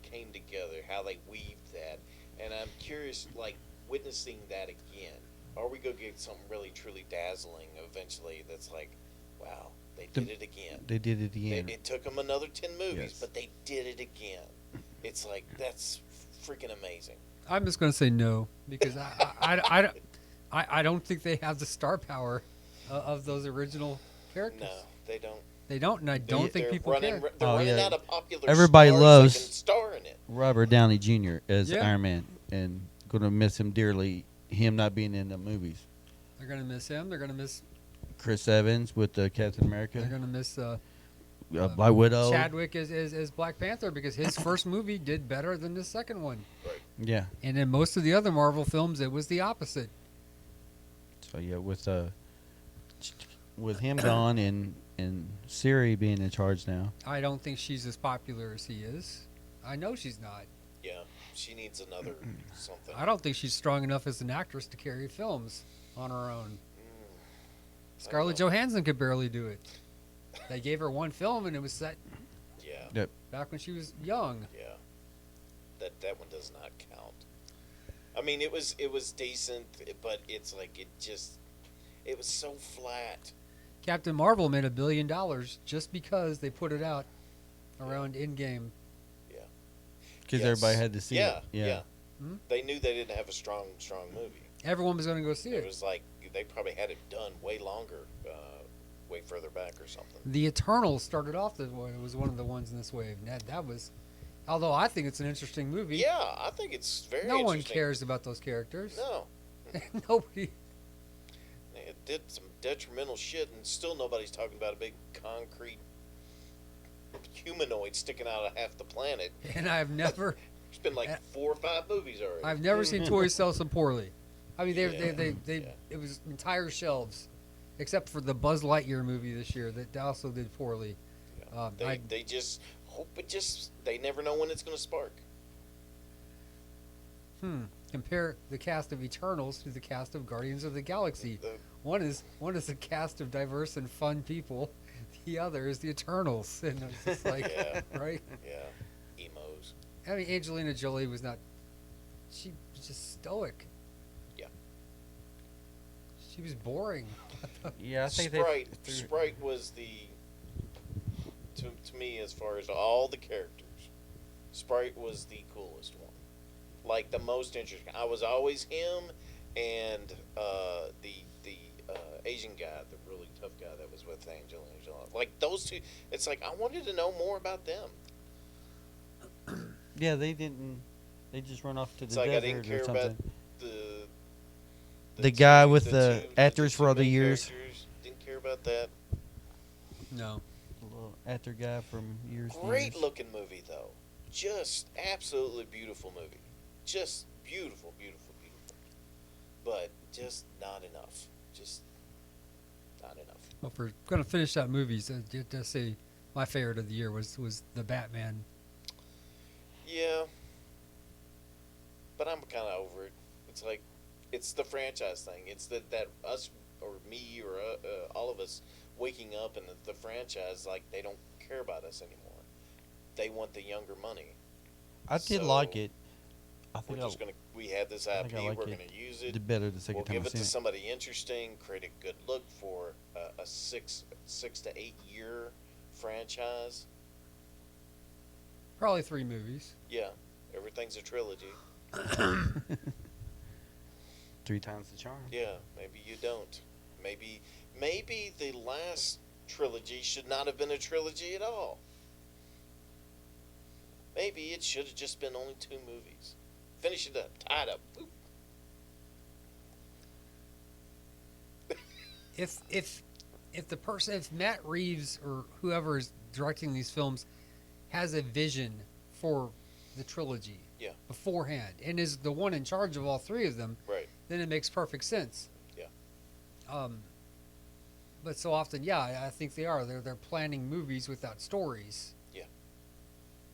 [SPEAKER 1] came together, how they weaved that, and I'm curious, like witnessing that again. Are we gonna get something really truly dazzling eventually? That's like, wow, they did it again.
[SPEAKER 2] They did it again.
[SPEAKER 1] It took them another 10 movies,
[SPEAKER 2] Yes.
[SPEAKER 1] but they did it again. It's like that's freaking amazing.
[SPEAKER 3] I'm just going to say no because I don't think they have the star power of those original characters.
[SPEAKER 1] No, they don't.
[SPEAKER 3] They don't, and I don't think
[SPEAKER 1] They're
[SPEAKER 3] people
[SPEAKER 1] running,
[SPEAKER 3] care.
[SPEAKER 1] They're
[SPEAKER 2] Oh,
[SPEAKER 1] running
[SPEAKER 2] yeah.
[SPEAKER 1] out of popular
[SPEAKER 2] Everybody
[SPEAKER 1] stars
[SPEAKER 2] loves-
[SPEAKER 1] that can star in it.
[SPEAKER 2] Robert Downey Jr. as
[SPEAKER 3] Yeah.
[SPEAKER 2] Iron Man, and gonna miss him dearly. Him not being in the movies.
[SPEAKER 3] They're going to miss him. They're going to miss.
[SPEAKER 2] Chris Evans with Captain
[SPEAKER 3] They're
[SPEAKER 2] America,
[SPEAKER 3] going to miss
[SPEAKER 2] Black Widow.
[SPEAKER 3] Chadwick as Black Panther because his first movie did better than the second one.
[SPEAKER 2] Yeah.
[SPEAKER 3] And in most of the other Marvel films, it was the opposite.
[SPEAKER 2] So yeah, with him gone and Siri being in charge now.
[SPEAKER 3] I don't think she's as popular as he is. I know she's not.
[SPEAKER 1] Yeah, she needs another something.
[SPEAKER 3] I don't think she's strong enough as an actress to carry films on her own. Scarlett
[SPEAKER 1] know.
[SPEAKER 3] Johansson could barely do it. They gave her one film, and it was set
[SPEAKER 1] Yeah,
[SPEAKER 3] back when she was young.
[SPEAKER 1] yeah. That one does not count. I mean, it was decent, but it's like it was so flat.
[SPEAKER 3] Captain Marvel made $1 billion just because they put it out around Endgame.
[SPEAKER 2] Because
[SPEAKER 1] Yes.
[SPEAKER 2] everybody had to see
[SPEAKER 1] Yeah,
[SPEAKER 2] it. Yeah.
[SPEAKER 3] Hmm?
[SPEAKER 1] They knew they didn't have a strong movie.
[SPEAKER 3] Everyone was going to go see
[SPEAKER 1] It
[SPEAKER 3] it.
[SPEAKER 1] was like they probably had it done way longer, way further back or something.
[SPEAKER 3] The Eternals started off this way. It was one of the ones in this wave. And that was, although I think it's an interesting movie.
[SPEAKER 1] Yeah, I think it's very.
[SPEAKER 3] No one
[SPEAKER 1] interesting.
[SPEAKER 3] cares about those characters.
[SPEAKER 1] No,
[SPEAKER 3] Nobody.
[SPEAKER 1] it did some detrimental shit, and still nobody's talking about a big concrete humanoid sticking out of half the planet.
[SPEAKER 3] And I've never,
[SPEAKER 1] There's been like 4 or 5 movies already.
[SPEAKER 3] I've never seen toys sell so poorly. I mean,
[SPEAKER 1] Yeah.
[SPEAKER 3] it was entire shelves, except for the Buzz Lightyear movie this year that also did poorly.
[SPEAKER 1] They just hope they never know when it's going to spark.
[SPEAKER 3] compare the cast of Eternals to the cast of Guardians of the Galaxy.
[SPEAKER 1] The-
[SPEAKER 3] One is a cast of diverse and fun people. The other is the Eternals, and it's just like,
[SPEAKER 1] Yeah.
[SPEAKER 3] right?
[SPEAKER 1] Yeah, emos.
[SPEAKER 3] I mean, Angelina Jolie was not. She was just stoic.
[SPEAKER 1] Yeah.
[SPEAKER 3] She was boring.
[SPEAKER 2] Yeah, I think
[SPEAKER 1] Sprite.
[SPEAKER 2] they.
[SPEAKER 1] Sprite was the to me as far as all the characters. Sprite was the coolest one, like the most interesting. I was always him and the Asian guy, the really tough guy that was with Angelina Jolie. Like those two, it's like I wanted to know more about them.
[SPEAKER 2] Yeah, they didn't. They just run off to
[SPEAKER 1] It's
[SPEAKER 2] the
[SPEAKER 1] like I
[SPEAKER 2] desert
[SPEAKER 1] didn't
[SPEAKER 2] or
[SPEAKER 1] care
[SPEAKER 2] something.
[SPEAKER 1] about
[SPEAKER 2] The guy with
[SPEAKER 1] two-
[SPEAKER 2] the
[SPEAKER 1] two-
[SPEAKER 2] actors
[SPEAKER 1] two
[SPEAKER 2] for all the
[SPEAKER 1] main
[SPEAKER 2] years.
[SPEAKER 1] characters. Didn't care about that.
[SPEAKER 3] No.
[SPEAKER 2] The little actor guy from years. and
[SPEAKER 1] Great
[SPEAKER 2] years.
[SPEAKER 1] looking movie though, just absolutely beautiful movie, just beautiful, beautiful, beautiful, but just not enough. Just not enough.
[SPEAKER 3] Well, if we're gonna finish out movies, just say my favorite of the year was the Batman.
[SPEAKER 1] Yeah, but I'm kind of over it. It's like it's the franchise thing. It's that us or me or all of us waking up and the franchise like they don't care about us anymore. They want the younger money.
[SPEAKER 2] I did
[SPEAKER 1] So,
[SPEAKER 2] like it. I
[SPEAKER 1] We're
[SPEAKER 2] think
[SPEAKER 1] just gonna we have this
[SPEAKER 2] I
[SPEAKER 1] IP.
[SPEAKER 2] think I like
[SPEAKER 1] We're
[SPEAKER 2] it.
[SPEAKER 1] gonna use
[SPEAKER 2] I
[SPEAKER 1] it.
[SPEAKER 2] did better the second
[SPEAKER 1] We'll
[SPEAKER 2] time
[SPEAKER 1] give
[SPEAKER 2] I
[SPEAKER 1] it to
[SPEAKER 2] seen it.
[SPEAKER 1] somebody interesting. Create a good look for a 6 to 8 year franchise.
[SPEAKER 3] Probably 3 movies.
[SPEAKER 1] Yeah, everything's a trilogy.
[SPEAKER 2] 3 times the charm.
[SPEAKER 1] Yeah, maybe you don't. Maybe the last trilogy should not have been a trilogy at all. Maybe it should have just been only 2 movies. Finish it up, tie it up. Boop.
[SPEAKER 3] If Matt Reeves or whoever is directing these films has a vision for the trilogy
[SPEAKER 1] Yeah.
[SPEAKER 3] beforehand and is the one in charge of all 3 of them,
[SPEAKER 1] Right.
[SPEAKER 3] then it makes perfect sense.
[SPEAKER 1] Yeah.
[SPEAKER 3] But so often, yeah, I think they are. They're planning movies without stories.
[SPEAKER 1] Yeah.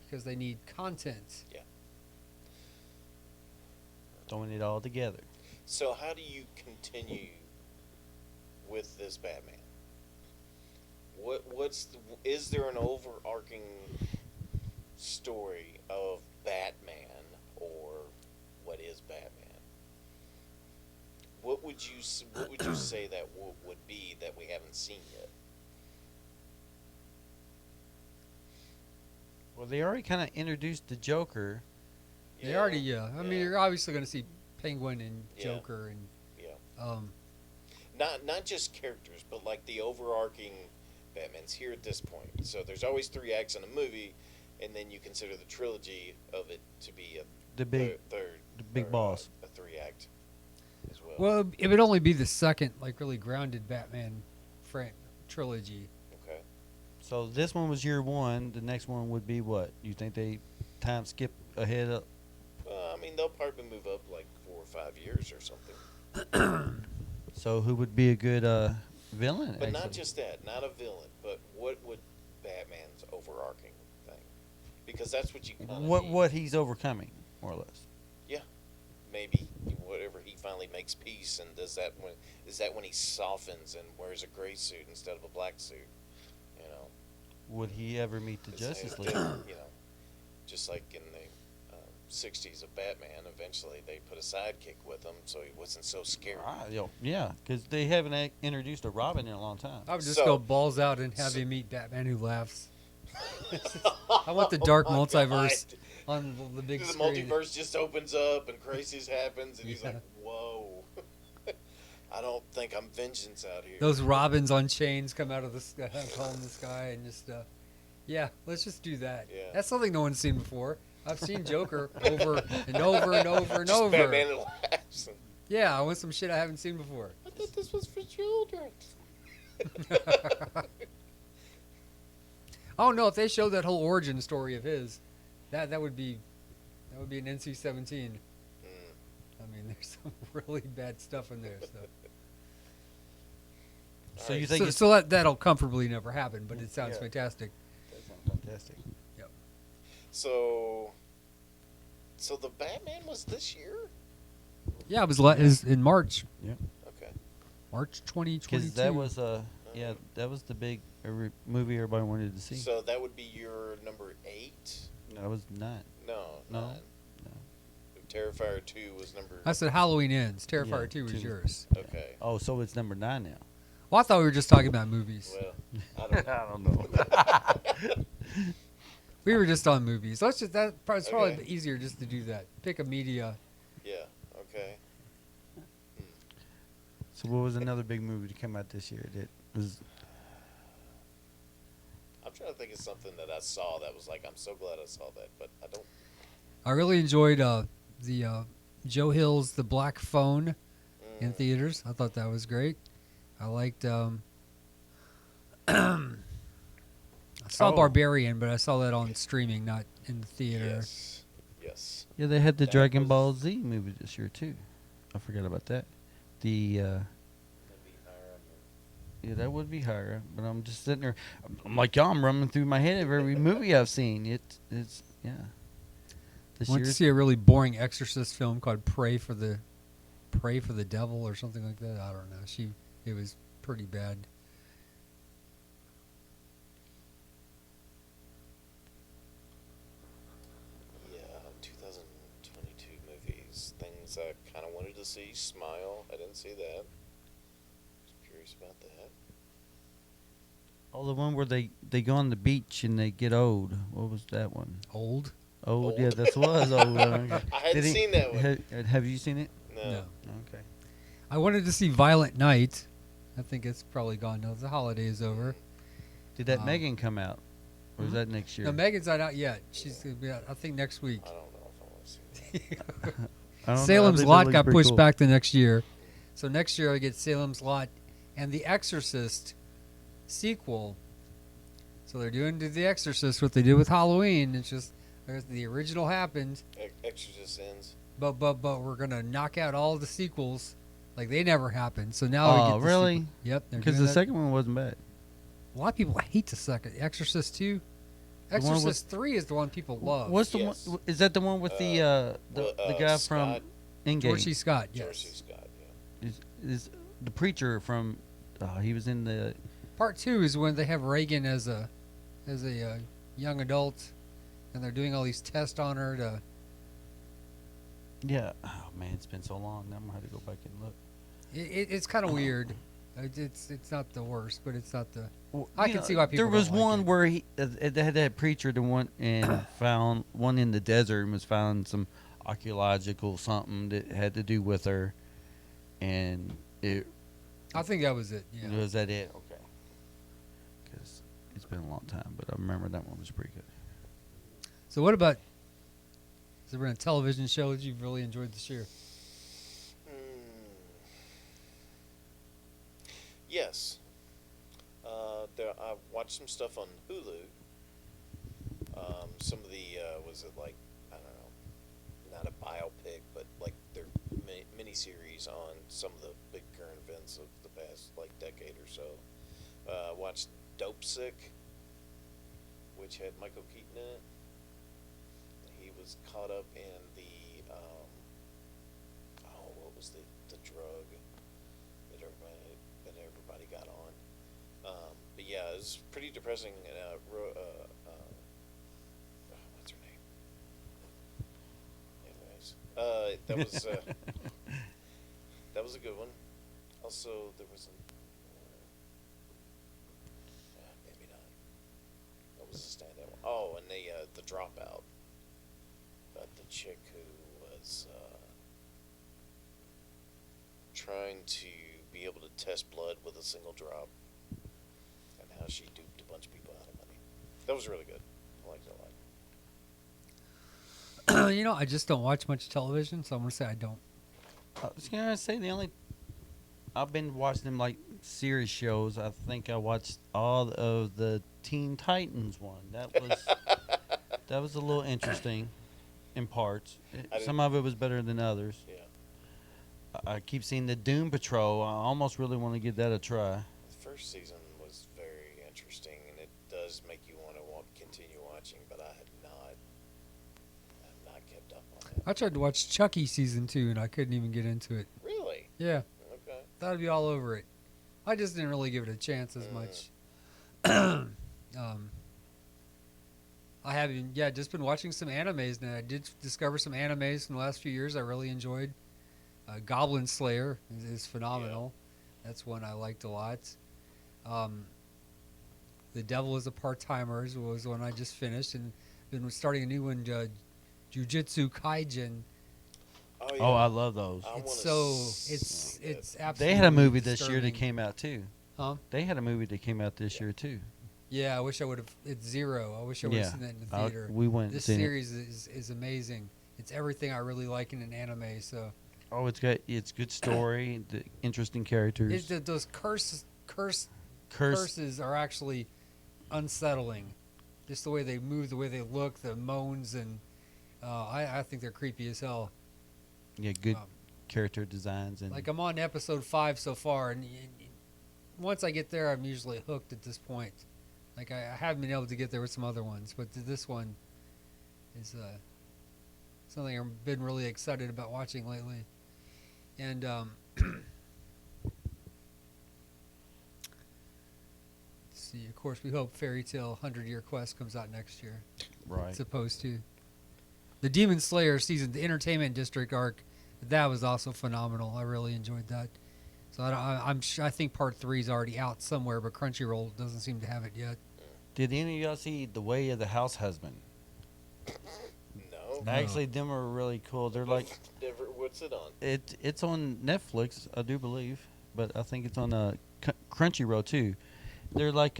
[SPEAKER 3] Because they need content.
[SPEAKER 2] Throwing it all together.
[SPEAKER 1] So how do you continue with this Batman? Is there an overarching story of Batman, or what is Batman? What would you say that would be that we haven't seen yet?
[SPEAKER 2] Well, they already kind of introduced the Joker.
[SPEAKER 3] They already, yeah. I mean, you're obviously going to see Penguin and
[SPEAKER 1] Yeah.
[SPEAKER 3] Joker and
[SPEAKER 1] Yeah. Not just characters, but like the overarching Batman's here at this point. So there's always 3 acts in a movie, and then you consider the trilogy of it to be a
[SPEAKER 2] The big,
[SPEAKER 1] third,
[SPEAKER 2] the big
[SPEAKER 1] or,
[SPEAKER 2] boss.
[SPEAKER 1] a 3 act as well.
[SPEAKER 3] well, it would only be the second, like, really grounded Batman trilogy.
[SPEAKER 1] Okay.
[SPEAKER 2] So this one was year 1. The next one would be what? You think they time skip ahead of?
[SPEAKER 1] I mean, they'll probably move up like 4 or 5 years or something.
[SPEAKER 2] So who would be a good villain?
[SPEAKER 1] But not
[SPEAKER 2] actually?
[SPEAKER 1] just that, not a villain, but what would Batman's overarching thing? Because that's what you kind of
[SPEAKER 2] what he's overcoming, more or less.
[SPEAKER 1] maybe whatever he finally makes peace, and is that when he softens and wears a gray suit instead of a black suit? You know,
[SPEAKER 2] Would he ever meet the
[SPEAKER 1] It's
[SPEAKER 2] Justice
[SPEAKER 1] the-
[SPEAKER 2] League?
[SPEAKER 1] You know, just like in the 60s of Batman, eventually they put a sidekick with him so he wasn't so scary.
[SPEAKER 2] Yeah, because they haven't introduced a Robin in a long time.
[SPEAKER 3] I would just
[SPEAKER 1] So-
[SPEAKER 3] go balls out and have
[SPEAKER 1] so-
[SPEAKER 3] him meet Batman who laughs I want the dark
[SPEAKER 1] Oh my
[SPEAKER 3] multiverse
[SPEAKER 1] God.
[SPEAKER 3] on the big
[SPEAKER 1] The
[SPEAKER 3] screen.
[SPEAKER 1] multiverse just opens up and crisis happens, and he's
[SPEAKER 3] Yeah.
[SPEAKER 1] like, "Whoa, I don't think I'm vengeance out here."
[SPEAKER 3] Those robins on chains come out of the sky, call in the sky, and just yeah, let's just do that.
[SPEAKER 1] Yeah.
[SPEAKER 3] That's something no one's seen before. I've seen Joker over and over and over and
[SPEAKER 1] Just
[SPEAKER 3] over.
[SPEAKER 1] Batman and laughs. And,
[SPEAKER 3] Yeah, I want some shit I haven't seen before.
[SPEAKER 1] I thought this was for children.
[SPEAKER 3] Oh no, if they showed that whole origin story of his, that would be an NC-17.
[SPEAKER 1] Mm.
[SPEAKER 3] I mean, there's some really bad stuff in there. So,
[SPEAKER 2] So
[SPEAKER 1] Alright,
[SPEAKER 2] you think
[SPEAKER 3] so,
[SPEAKER 2] it's
[SPEAKER 3] so that'll comfortably never happen, but it sounds
[SPEAKER 2] Yeah.
[SPEAKER 3] fantastic.
[SPEAKER 2] That sounds fantastic.
[SPEAKER 1] So the Batman was this year?
[SPEAKER 3] Yeah, it was in March,
[SPEAKER 1] Okay.
[SPEAKER 3] March 2022.
[SPEAKER 2] Because that was that was the big movie everybody wanted to see.
[SPEAKER 1] So that would be your number 8?
[SPEAKER 2] That was 9.
[SPEAKER 1] No,
[SPEAKER 2] No,
[SPEAKER 1] 9. Terrifier 2 was number.
[SPEAKER 3] I said Halloween Ends. Terrifier
[SPEAKER 2] Yeah,
[SPEAKER 3] 2 was
[SPEAKER 2] 2.
[SPEAKER 3] yours.
[SPEAKER 1] Okay.
[SPEAKER 2] Oh, so it's number 9 now.
[SPEAKER 3] Well, I thought we were just talking about movies.
[SPEAKER 1] Well, I don't know.
[SPEAKER 2] I don't know.
[SPEAKER 3] We were just on movies. Let's just it's probably
[SPEAKER 1] Okay.
[SPEAKER 3] easier just to do that. Pick a media.
[SPEAKER 1] Yeah. Okay.
[SPEAKER 2] So what was another big movie to come out this year that was?
[SPEAKER 1] I'm trying to think of something that I saw that was like, I'm so glad I saw that, but I don't.
[SPEAKER 3] I really enjoyed the Joe Hill's The Black Phone in theaters. I thought that was great. I liked. I saw
[SPEAKER 2] Oh.
[SPEAKER 3] Barbarian, but I saw that on streaming, not in the theater.
[SPEAKER 1] Yes. Yes.
[SPEAKER 2] Yeah, they had the
[SPEAKER 1] That
[SPEAKER 2] Dragon
[SPEAKER 1] was-
[SPEAKER 2] Ball Z movie this year too. I forgot about that. The yeah, that would be higher. But I'm just sitting there. I'm like y'all. I'm running through my head of every movie I've seen. It's yeah. This
[SPEAKER 3] I went to
[SPEAKER 2] year's
[SPEAKER 3] see a really boring Exorcist film called Pray for the Devil or something like that. I don't know. It was pretty bad.
[SPEAKER 1] Yeah. 2022 movies. Things I kind of wanted to see. Smile. I didn't see that. Was curious about that.
[SPEAKER 2] oh, the one where they go on the beach and they get old. What was that one?
[SPEAKER 3] Old?
[SPEAKER 2] Old,
[SPEAKER 1] Old.
[SPEAKER 2] yeah, that was old. Okay.
[SPEAKER 1] I hadn't seen that one.
[SPEAKER 2] Have you seen it?
[SPEAKER 1] No.
[SPEAKER 2] Okay.
[SPEAKER 3] I wanted to see Violent Night. I think it's probably gone now. The holiday is over.
[SPEAKER 2] Did that
[SPEAKER 3] Um,
[SPEAKER 2] Megan come out, or is
[SPEAKER 3] Mhm.
[SPEAKER 2] that next year?
[SPEAKER 3] No, Megan's not out yet. She's gonna be out, I think, next week.
[SPEAKER 1] I don't know if I want to see that.
[SPEAKER 2] I don't know. I
[SPEAKER 3] Salem's
[SPEAKER 2] think that
[SPEAKER 3] Lot
[SPEAKER 2] looks
[SPEAKER 3] got
[SPEAKER 2] pretty
[SPEAKER 3] pushed
[SPEAKER 2] cool.
[SPEAKER 3] back the next year. So next year I get Salem's Lot and The Exorcist sequel. So they're doing to The Exorcist what they did with Halloween. It's just the original happened,
[SPEAKER 1] Exorcist ends.
[SPEAKER 3] but we're gonna knock out all the sequels like they never happened. So now we
[SPEAKER 2] Oh,
[SPEAKER 3] get the
[SPEAKER 2] really?
[SPEAKER 3] sequel. Yep. they're
[SPEAKER 2] Because
[SPEAKER 3] doing
[SPEAKER 2] the
[SPEAKER 3] that.
[SPEAKER 2] second one wasn't bad.
[SPEAKER 3] A lot of people hate the second. Exorcist 2.
[SPEAKER 2] The one with-
[SPEAKER 3] Exorcist 3 is the one people love.
[SPEAKER 2] What's the
[SPEAKER 1] Yes.
[SPEAKER 2] one? Is that the one with the guy from
[SPEAKER 1] Scott,
[SPEAKER 2] Engage?
[SPEAKER 3] George C. Scott,
[SPEAKER 1] George C.
[SPEAKER 3] yes.
[SPEAKER 1] Scott. Yeah.
[SPEAKER 2] Is the preacher from? He was in the.
[SPEAKER 3] Part 2 is when they have Reagan as a young adult, and they're doing all these tests on her to.
[SPEAKER 2] Yeah. Oh man, it's been so long. Now I'm gonna have to go back and look.
[SPEAKER 3] It's kind of weird. It's not the worst, but it's not the.
[SPEAKER 2] Well,
[SPEAKER 3] I
[SPEAKER 2] you
[SPEAKER 3] can
[SPEAKER 2] know,
[SPEAKER 3] see why people
[SPEAKER 2] There was
[SPEAKER 3] don't like
[SPEAKER 2] one
[SPEAKER 3] it.
[SPEAKER 2] where they had that preacher that went and found one in the desert and was found some archaeological something that had to do with her, and it
[SPEAKER 3] I think that was it. Yeah.
[SPEAKER 2] was that it. Okay. Because it's been a long time, but I remember that one was pretty good.
[SPEAKER 3] So what about? Has there been a television show that you've really enjoyed this year?
[SPEAKER 1] Yes. I watched some stuff on Hulu. Some of the was it like, I don't know, not a biopic, but like their mini series on some of the big current events of the past like decade or so. Watched Dope Sick, which had Michael Keaton in it. He was caught up in the what was the drug that everybody got on. But yeah, it was pretty depressing. What's her name? Anyways, that was that was a good one. Also, there was maybe not. That was a standout one. Oh, and the Dropout. About the chick who was trying to be able to test blood with a single drop, and how she duped a bunch of people out of money. That was really good. I liked it a lot.
[SPEAKER 3] I just don't watch much television, so I'm gonna say I don't.
[SPEAKER 2] I was gonna say I've been watching them like series shows. I think I watched all of the Teen Titans one. That was a little interesting in parts. Some of it was better than others.
[SPEAKER 1] Yeah.
[SPEAKER 2] I keep seeing the Doom Patrol. I almost really want to give that a try.
[SPEAKER 1] The first season was very interesting, and it does make you want to continue watching, but I have not kept up on
[SPEAKER 3] I tried to watch Chucky season 2 and I couldn't even get into it.
[SPEAKER 1] Really?
[SPEAKER 3] Yeah,
[SPEAKER 1] Okay.
[SPEAKER 3] thought I'd be all over it. I just didn't really give it a chance as
[SPEAKER 1] Mm.
[SPEAKER 3] much. I haven't, yeah, just been watching some animes now. I did discover some animes in the last few years I really enjoyed. Goblin Slayer is phenomenal. That's one I liked a lot. The Devil is a Part-Timer was one I just finished, and been starting a new one, Jujutsu Kaisen.
[SPEAKER 1] Oh yeah.
[SPEAKER 2] Oh, I love those.
[SPEAKER 1] I
[SPEAKER 3] It's
[SPEAKER 1] wanna
[SPEAKER 3] so
[SPEAKER 1] s-
[SPEAKER 3] it's
[SPEAKER 1] yeah.
[SPEAKER 3] absolutely
[SPEAKER 2] They had a movie this year that
[SPEAKER 3] disturbing.
[SPEAKER 2] came out too.
[SPEAKER 3] Huh?
[SPEAKER 2] They had a movie that came out this year too.
[SPEAKER 3] Yeah, I wish I would have. It's Zero. I wish I would have
[SPEAKER 2] Yeah.
[SPEAKER 3] seen that in the theater.
[SPEAKER 2] We went and
[SPEAKER 3] This
[SPEAKER 2] seen it.
[SPEAKER 3] series is amazing. It's everything I really like in an anime. So
[SPEAKER 2] Oh, it's good story, the interesting characters.
[SPEAKER 3] it's those
[SPEAKER 2] Curse.
[SPEAKER 3] curses are actually unsettling. Just the way they move, the way they look, the moans, and I think they're creepy as hell.
[SPEAKER 2] Yeah, good
[SPEAKER 3] Um,
[SPEAKER 2] character designs and
[SPEAKER 3] Like I'm on episode 5 so far, and once I get there, I'm usually hooked at this point. Like I haven't been able to get there with some other ones, but this one is something I've been really excited about watching lately. And let's see, of course, we hope Fairy Tale 100-Year Quest comes out next year.
[SPEAKER 2] right.
[SPEAKER 3] It's supposed to. The Demon Slayer season, the Entertainment District arc, that was also phenomenal. I really enjoyed that. So I think part 3 is already out somewhere, but Crunchyroll doesn't seem to have it yet.
[SPEAKER 2] Did any of y'all see The Way of the House Husband?
[SPEAKER 1] No.
[SPEAKER 3] No.
[SPEAKER 2] Actually, them are really cool. They're like
[SPEAKER 1] What's it on?
[SPEAKER 2] it's on Netflix, I do believe, but I think it's on Crunchyroll too. They're like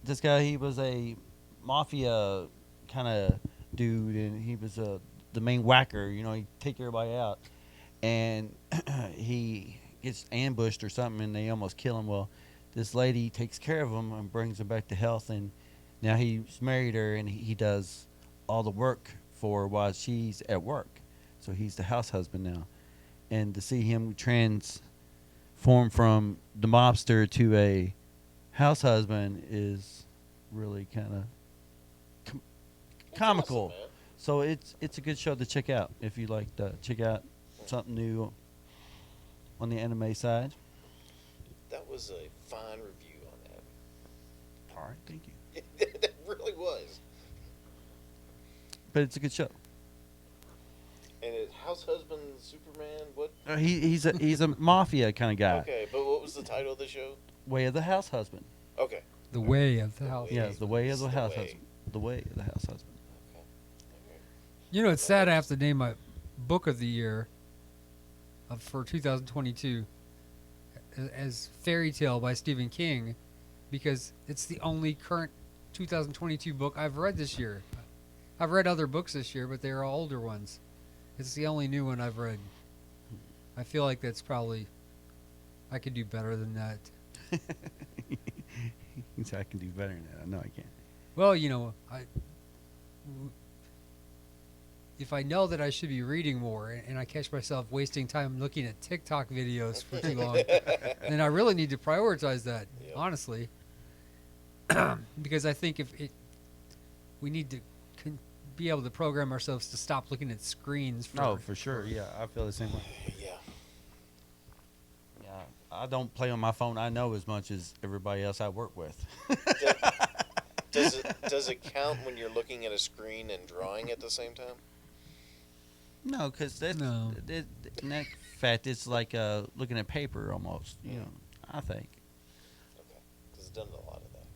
[SPEAKER 2] this guy. He was a mafia kind of dude, and he was the main whacker. You know, he take everybody out, and he gets ambushed or something, and they almost kill him. Well, this lady takes care of him and brings him back to health, and now he's married her, and he does all the work for her while she's at work. So he's the house husband now, and to see him transform from the mobster to a house husband is really kind of
[SPEAKER 1] That's
[SPEAKER 2] comical.
[SPEAKER 1] awesome, man.
[SPEAKER 2] So it's a good show to check out if you like to check out something new on the anime side.
[SPEAKER 1] That was a fine review on that.
[SPEAKER 2] All right, thank you.
[SPEAKER 1] It really was.
[SPEAKER 2] But it's a good show.
[SPEAKER 1] And it House Husband Superman. What?
[SPEAKER 2] He's a mafia kind of guy.
[SPEAKER 1] Okay, but what was the title of the show?
[SPEAKER 2] Way of the house husband.
[SPEAKER 1] Okay.
[SPEAKER 3] The Way of the House.
[SPEAKER 1] Way.
[SPEAKER 2] Yes, the way of the
[SPEAKER 1] It's
[SPEAKER 2] house
[SPEAKER 1] The Way.
[SPEAKER 2] husband. The way of the house husband.
[SPEAKER 1] Okay.
[SPEAKER 3] You know, it's sad I have to name my book of the year for 2022 as Fairy Tale by Stephen King, because it's the only current 2022 book I've read this year. I've read other books this year, but they're all older ones. It's the only new one I've read. I feel like that's probably I could do better than that.
[SPEAKER 2] He said I can do better than that. I know I can.
[SPEAKER 3] Well, you know, if I know that I should be reading more and I catch myself wasting time looking at TikTok videos for too long, then I really need to prioritize that,
[SPEAKER 1] Yeah.
[SPEAKER 3] honestly. Because I think we need to be able to program ourselves to stop looking at screens.
[SPEAKER 2] For sure. Yeah, I feel the same way.
[SPEAKER 1] Yeah.
[SPEAKER 2] Yeah, I don't play on my phone. I know as much as everybody else I work with.
[SPEAKER 1] Does it count when you're looking at a screen and drawing at the same time?
[SPEAKER 2] No, because that's
[SPEAKER 3] No.
[SPEAKER 2] in that fact, it's like looking at paper almost. You know, I think.
[SPEAKER 1] Okay. Because I've done a lot of that.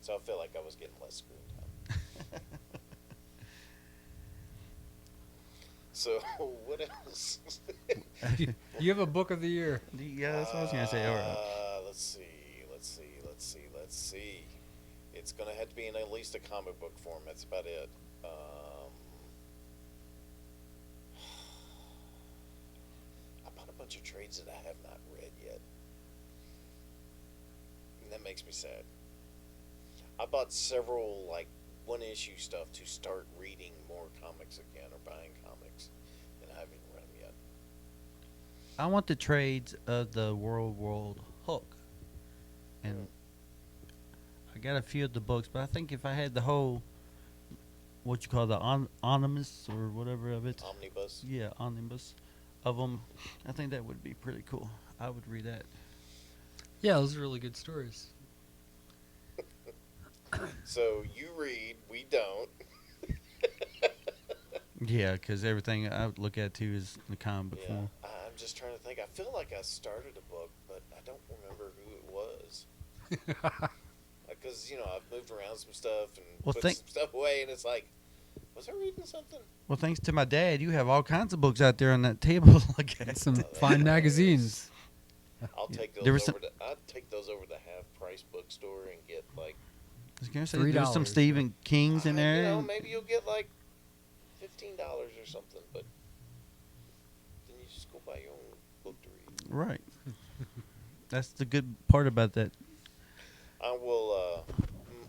[SPEAKER 1] So I feel like I was getting less screen time. So what else?
[SPEAKER 3] You have a book of the year.
[SPEAKER 2] Yeah, that's what I was gonna say. All right.
[SPEAKER 1] Let's see. It's gonna have to be in at least a comic book form. That's about it. I bought a bunch of trades that I have not read yet, and that makes me sad. I bought several like one-issue stuff to start reading more comics again or buying comics, and I haven't even read them yet.
[SPEAKER 2] I want the trades of the World Hulk, and I got a few of the books, but I think if I had the whole what you call the omnibus or whatever of it.
[SPEAKER 1] Omnibus.
[SPEAKER 2] Yeah, omnibus of them. I think that would be pretty cool. I would read that.
[SPEAKER 3] Yeah, those are really good stories.
[SPEAKER 1] So you read, we don't.
[SPEAKER 2] Yeah, because everything I would look at too is the comic book
[SPEAKER 1] Yeah,
[SPEAKER 2] form.
[SPEAKER 1] I'm just trying to think. I feel like I started a book, but I don't remember who it was. Because I've moved around some stuff and
[SPEAKER 2] Well,
[SPEAKER 1] put
[SPEAKER 2] think-
[SPEAKER 1] some stuff away, and it's like, was I reading something?
[SPEAKER 2] Well, thanks to my dad, you have all kinds of books out there on that table. Look at.
[SPEAKER 3] And some fine magazines.
[SPEAKER 1] I'll
[SPEAKER 2] Yeah.
[SPEAKER 1] take those
[SPEAKER 2] There was
[SPEAKER 1] over to. I'd take those over to the half price bookstore and get like.
[SPEAKER 2] I was gonna say
[SPEAKER 3] $3.
[SPEAKER 2] there's some Stephen Kings in there.
[SPEAKER 1] Maybe you'll get like $15 or something, but then you just go buy your own book to read.
[SPEAKER 2] Right. That's the good part about that.
[SPEAKER 1] I will.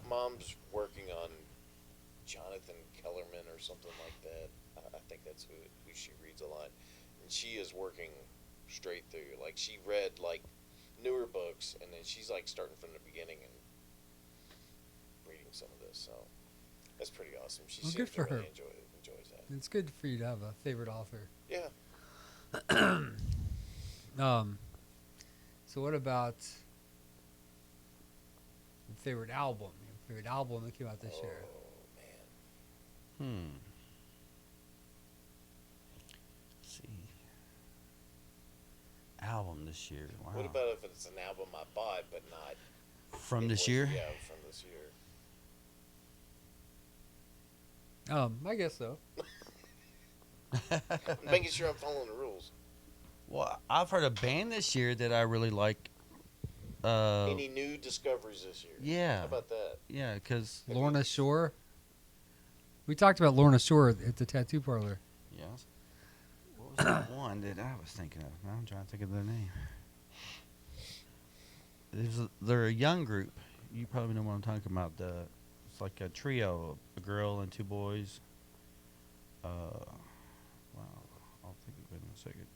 [SPEAKER 1] Mom's working on Jonathan Kellerman or something like that. I think that's who she reads a lot, and she is working straight through. Like she read like newer books, and then she's like starting from the beginning and reading some of this. So that's pretty awesome. She
[SPEAKER 3] Well,
[SPEAKER 1] seems
[SPEAKER 3] good for
[SPEAKER 1] to really
[SPEAKER 3] her.
[SPEAKER 1] enjoys that.
[SPEAKER 3] It's good for you to have a favorite author.
[SPEAKER 1] Yeah.
[SPEAKER 3] So what about your favorite album? Your favorite album that came out this year?
[SPEAKER 1] Oh man.
[SPEAKER 2] Let's see. Album this year. Wow.
[SPEAKER 1] What about if it's an album I bought but not
[SPEAKER 2] From
[SPEAKER 1] it
[SPEAKER 2] this
[SPEAKER 1] was-
[SPEAKER 2] year?
[SPEAKER 1] Yeah, from this year.
[SPEAKER 3] I guess so.
[SPEAKER 1] Making sure I'm following the rules.
[SPEAKER 2] Well, I've heard a band this year that I really like.
[SPEAKER 1] Any new discoveries this year?
[SPEAKER 2] Yeah.
[SPEAKER 1] How about that?
[SPEAKER 2] Yeah, because
[SPEAKER 3] Lorna Shore. We talked about Lorna Shore at the tattoo parlor.
[SPEAKER 2] yes. What was that one that I was thinking of? Now I'm trying to think of their name. They're a young group. You probably know what I'm talking about. It's like a trio, a girl and two boys. Wow, I'll think of it in a second.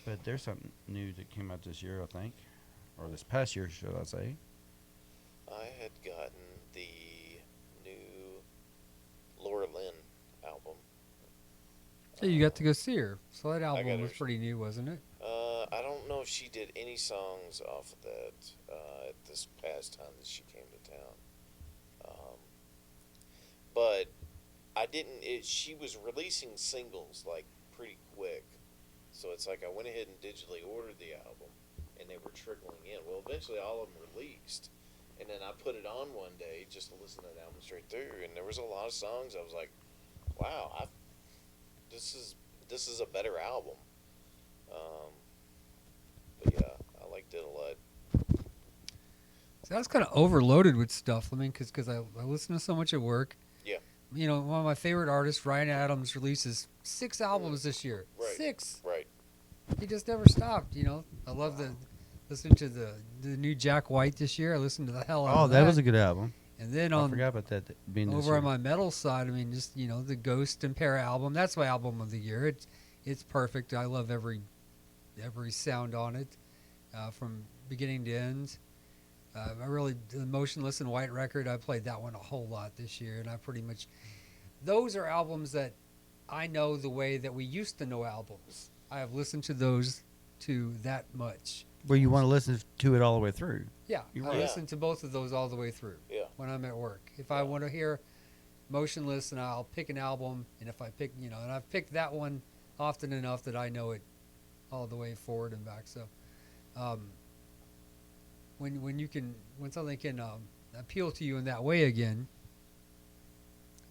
[SPEAKER 2] But there's something new that came out this year, I think, or this past year, should I say?
[SPEAKER 1] I had gotten the new Laura Lynn album.
[SPEAKER 3] So you got to go see her. So that
[SPEAKER 1] got
[SPEAKER 3] album was
[SPEAKER 1] her.
[SPEAKER 3] pretty new, wasn't it?
[SPEAKER 1] I don't know if she did any songs off of that at this past time that she came to town. But I didn't. She was releasing singles like pretty quick, so it's like I went ahead and digitally ordered the album, and they were trickling in. Well, eventually all of them released, and then I put it on one day just to listen to the album straight through, and there was a lot of songs I was like, "Wow, this is a better album." But yeah, I liked it a lot.
[SPEAKER 3] So I was kind of overloaded with stuff. I mean, because I listen to so much at work.
[SPEAKER 1] Yeah.
[SPEAKER 3] One of my favorite artists, Ryan Adams, releases 6 albums this year.
[SPEAKER 1] Right.
[SPEAKER 3] 6.
[SPEAKER 1] Right.
[SPEAKER 3] He just never stopped. I love listening to the new Jack White this year. I listened to the hell out
[SPEAKER 2] Oh,
[SPEAKER 3] of
[SPEAKER 2] that was a good album.
[SPEAKER 3] And then
[SPEAKER 2] I forgot about that being this
[SPEAKER 3] over
[SPEAKER 2] year.
[SPEAKER 3] on my metal side, I mean, just the Ghost and Para album. That's my album of the year. It's perfect. I love every sound on it, from beginning to end. The Motionless in White record, I played that one a whole lot this year, and I pretty much, those are albums that I know the way that we used to know albums. I have listened to those to that much.
[SPEAKER 2] Where you want to listen to it all the way through.
[SPEAKER 3] Yeah,
[SPEAKER 2] You're
[SPEAKER 3] I
[SPEAKER 2] right.
[SPEAKER 3] listen to both of those all the way through.
[SPEAKER 1] Yeah.
[SPEAKER 3] When I'm at work, if I want to hear Motionless, and I'll pick an album, and if I pick, and I've picked that one often enough that I know it all the way forward and back. So, when something can appeal to you in that way again,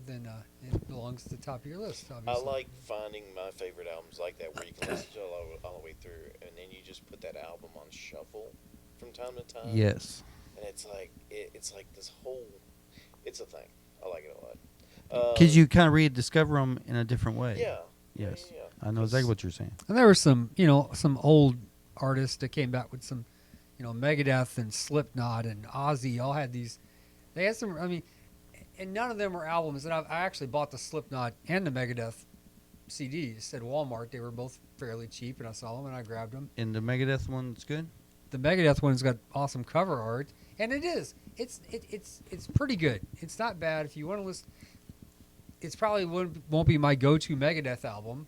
[SPEAKER 3] then it belongs to the top of your list.
[SPEAKER 1] I
[SPEAKER 3] Obviously.
[SPEAKER 1] like finding my favorite albums like that, where you can listen to it all the way through, and then you just put that album on shuffle from time to time.
[SPEAKER 2] Yes.
[SPEAKER 1] And it's like it's like this whole. It's a thing. I like it a lot.
[SPEAKER 2] Because you kind of rediscover them in a different way.
[SPEAKER 1] Yeah.
[SPEAKER 2] Yes.
[SPEAKER 1] Yeah.
[SPEAKER 2] I know exactly what you're saying.
[SPEAKER 3] And there were some old artists that came back with some, Megadeth and Slipknot and Ozzy all had these. They had some. I mean, and none of them were albums. And I actually bought the Slipknot and the Megadeth CDs at Walmart. They were both fairly cheap, and I saw them and I grabbed them.
[SPEAKER 2] And the Megadeth one's good?
[SPEAKER 3] The Megadeth one's got awesome cover art, and it is. It's pretty good. It's not bad if you want to listen. it's probably won't be my go-to Megadeth album.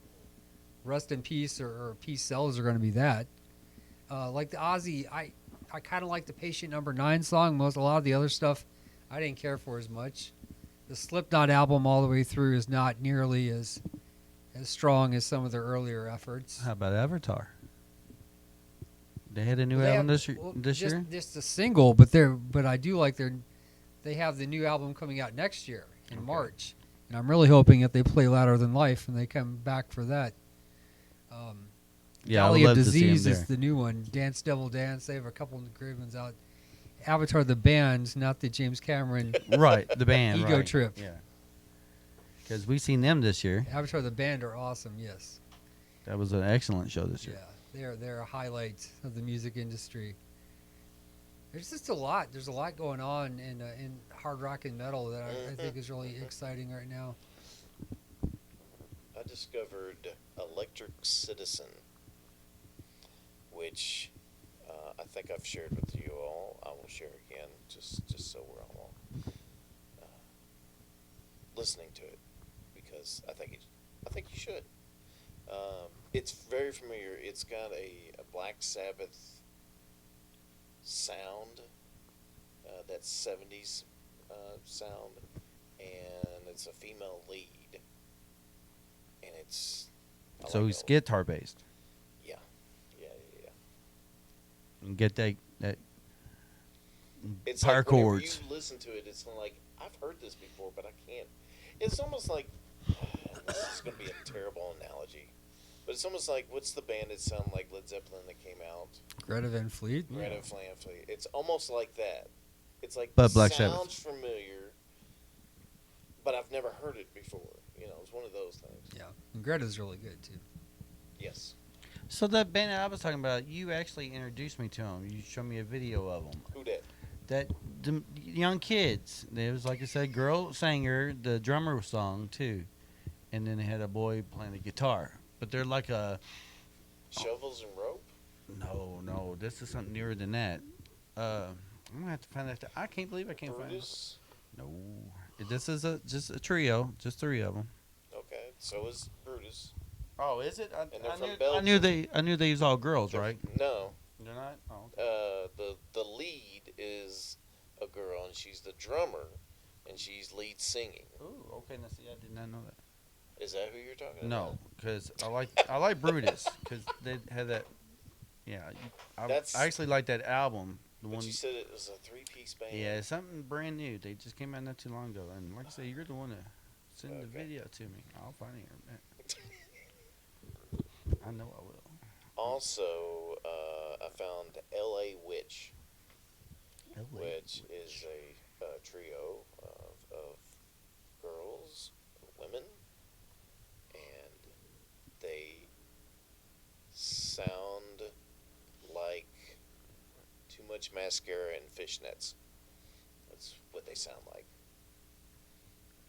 [SPEAKER 3] Rest in Peace or Peace Sells are going to be that. Like the Ozzy, I kind of like the Patient Number 9 song. A lot of the other stuff I didn't care for as much. The Slipknot album all the way through is not nearly as strong as some of their earlier efforts.
[SPEAKER 2] How about Avatar? They had a new
[SPEAKER 3] They
[SPEAKER 2] album
[SPEAKER 3] have-
[SPEAKER 2] this year.
[SPEAKER 3] well,
[SPEAKER 2] This year.
[SPEAKER 3] Just a single, but I do like they have the new album coming out next year in
[SPEAKER 2] Okay.
[SPEAKER 3] March, and I'm really hoping that they play Louder Than Life and they come back for that.
[SPEAKER 2] Yeah, I would
[SPEAKER 3] Valley of
[SPEAKER 2] love to see him
[SPEAKER 3] Disease is
[SPEAKER 2] there.
[SPEAKER 3] the new one. Dance Devil Dance. They have a couple of great ones out. Avatar the band, not the James Cameron.
[SPEAKER 2] Right, the band.
[SPEAKER 3] Ego
[SPEAKER 2] right.
[SPEAKER 3] Trip.
[SPEAKER 2] Yeah. Because we seen them this year.
[SPEAKER 3] Avatar the band are awesome. Yes.
[SPEAKER 2] That was an excellent show this
[SPEAKER 3] Yeah,
[SPEAKER 2] year.
[SPEAKER 3] they're a highlight of the music industry. There's just a lot. There's a lot going on in hard rock and metal that I think is really exciting right now.
[SPEAKER 1] I discovered Electric Citizen, which I think I've shared with you all. I will share again, just so we're all listening to it, because I think you should. It's very familiar. It's got a Black Sabbath sound, that 70s sound, and it's a female lead, and it's I
[SPEAKER 2] So
[SPEAKER 1] like
[SPEAKER 2] he's
[SPEAKER 1] it.
[SPEAKER 2] guitar based.
[SPEAKER 1] Yeah.
[SPEAKER 2] And get that
[SPEAKER 1] It's
[SPEAKER 2] power
[SPEAKER 1] like whenever
[SPEAKER 2] chords.
[SPEAKER 1] you listen to it, it's like, I've heard this before, but I can't. It's almost like, this is going to be a terrible analogy, but it's almost like, what's the band that sounded like Led Zeppelin that came out?
[SPEAKER 3] Greta Van Fleet.
[SPEAKER 1] Greta Van Fleet. It's almost like that. It's like,
[SPEAKER 2] But Black Sabbath.
[SPEAKER 1] sounds familiar, but I've never heard it before. You know, it's one of those things.
[SPEAKER 3] Yeah, and Greta's really good too.
[SPEAKER 1] Yes.
[SPEAKER 2] So that band I was talking about, you actually introduced me to them. You showed me a video of them.
[SPEAKER 1] Who did?
[SPEAKER 2] That the young kids. There was, like I said, girl singer, the drummer song too, and then they had a boy playing the guitar. But they're like a
[SPEAKER 1] Shovels and Rope?
[SPEAKER 2] no. This is something nearer than that. I'm gonna have to find that. I can't believe I can't find it.
[SPEAKER 1] Brutus?
[SPEAKER 2] No, this is just a trio, just three of them.
[SPEAKER 1] Okay. So is Brutus.
[SPEAKER 2] Oh, is it?
[SPEAKER 1] And they're from
[SPEAKER 2] I
[SPEAKER 1] Belgium.
[SPEAKER 2] knew they was all girls,
[SPEAKER 1] They're-
[SPEAKER 2] right?
[SPEAKER 1] No.
[SPEAKER 2] They're not. Oh, okay.
[SPEAKER 1] The lead is a girl, and she's the drummer, and she's lead singing.
[SPEAKER 2] Ooh, okay. Now see, I did not know that.
[SPEAKER 1] Is that who you're talking
[SPEAKER 2] No,
[SPEAKER 1] about?
[SPEAKER 2] because I like Brutus because they had that. Yeah,
[SPEAKER 1] That's-
[SPEAKER 2] I actually like that album. The
[SPEAKER 1] But
[SPEAKER 2] one.
[SPEAKER 1] you said it was a three-piece band.
[SPEAKER 2] Yeah, it's something brand new. They just came out not too long ago, and like I said, you're the one to send the
[SPEAKER 1] Okay.
[SPEAKER 2] video to me. I'll find it. in a minute. I know I will.
[SPEAKER 1] Also, I found L.A. Witch, which is a trio of girls, women, and they sound like too much mascara and fishnets. That's what they sound like.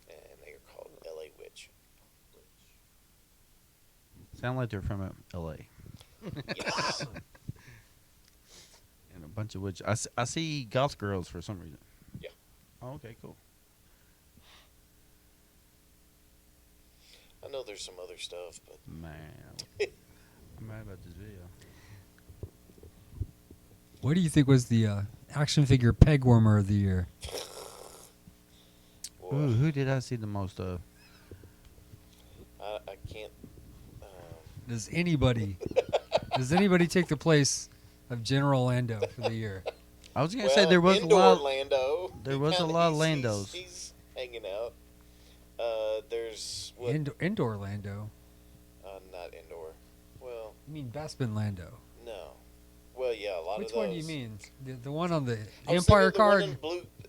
[SPEAKER 1] And they are called L.A. Witch.
[SPEAKER 2] Sound like they're from L.A.
[SPEAKER 1] Yes.
[SPEAKER 2] and a bunch of which I see goth girls for some reason.
[SPEAKER 1] Yeah.
[SPEAKER 2] Oh, okay, cool.
[SPEAKER 1] I know there's some other stuff, but
[SPEAKER 2] Man, I'm mad about this video.
[SPEAKER 3] What do you think was the action figure peg warmer of the year?
[SPEAKER 1] boy,
[SPEAKER 2] Ooh, who did I see the most of?
[SPEAKER 1] I can't.
[SPEAKER 3] Does anybody take the place of General Lando for the year?
[SPEAKER 2] I was gonna say there was a
[SPEAKER 1] indoor
[SPEAKER 2] lot.
[SPEAKER 1] Lando.
[SPEAKER 2] There
[SPEAKER 1] He
[SPEAKER 2] was a
[SPEAKER 1] kinda-
[SPEAKER 2] lot of
[SPEAKER 1] he's-
[SPEAKER 2] Landos.
[SPEAKER 1] He's hanging out. There's what?
[SPEAKER 3] Indoor Lando.
[SPEAKER 1] Not indoor. Well,
[SPEAKER 3] You mean Bespin Lando?
[SPEAKER 1] no. Well, yeah, a lot
[SPEAKER 3] Which
[SPEAKER 1] of those.
[SPEAKER 3] one do you mean? The one on the
[SPEAKER 1] I was
[SPEAKER 3] Empire
[SPEAKER 1] thinking the one
[SPEAKER 3] card?
[SPEAKER 1] in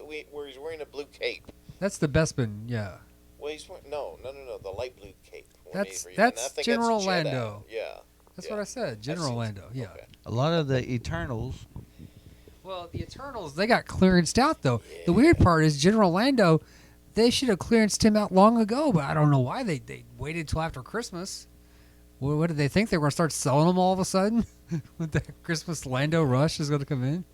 [SPEAKER 1] blue, where he's wearing a blue cape.
[SPEAKER 3] That's the Bespin, yeah.
[SPEAKER 1] Well, he's wearing no, the light blue cape.
[SPEAKER 3] That's-
[SPEAKER 1] and
[SPEAKER 3] that's
[SPEAKER 1] I think
[SPEAKER 3] General
[SPEAKER 1] Jedi.
[SPEAKER 3] Lando.
[SPEAKER 1] Yeah.
[SPEAKER 3] That's
[SPEAKER 1] Yeah.
[SPEAKER 3] what I said. General
[SPEAKER 1] seen-
[SPEAKER 3] Lando, yeah.
[SPEAKER 1] Okay.
[SPEAKER 2] A lot of the Eternals.
[SPEAKER 3] Well, the Eternals, they got clearanced out, though.
[SPEAKER 1] Yeah.
[SPEAKER 3] The weird part is General Lando, they should have clearanced him out long ago, but I don't know why they waited till after Christmas. What did they think? They were going to start selling them all of a sudden? When the Christmas Lando rush is going to come in?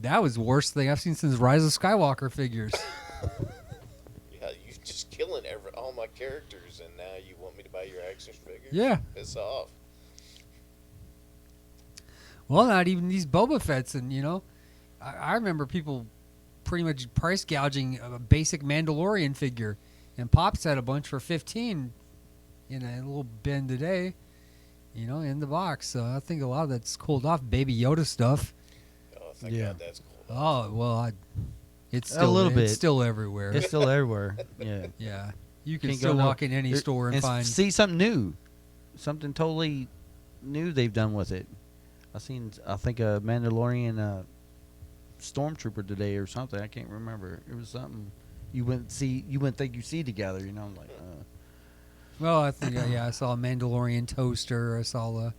[SPEAKER 3] That was the worst thing I've seen since Rise of Skywalker figures.
[SPEAKER 1] Yeah, you my characters, and now you want me to buy your action figures?
[SPEAKER 3] Yeah.
[SPEAKER 1] Piss off.
[SPEAKER 3] Well, not even these Boba Fett's, and I remember people pretty much price gouging a basic Mandalorian figure, and Pops had a bunch for 15 in a little bin today, in the box. So I think a lot of that's cooled off. Baby Yoda stuff.
[SPEAKER 1] Oh, thank
[SPEAKER 2] Yeah.
[SPEAKER 1] God that's cool.
[SPEAKER 3] Oh well, it's
[SPEAKER 2] A
[SPEAKER 3] still
[SPEAKER 2] little bit.
[SPEAKER 3] It's still everywhere.
[SPEAKER 2] It's still everywhere. Yeah.
[SPEAKER 3] Yeah, you can
[SPEAKER 2] Can't
[SPEAKER 3] still
[SPEAKER 2] go no-
[SPEAKER 3] walk in any store and find.
[SPEAKER 2] see something new, something totally new they've done with it. I think a Mandalorian stormtrooper today or something. I can't remember. It was something you wouldn't think you see together. Like.
[SPEAKER 3] Well, I think I saw a Mandalorian toaster. I saw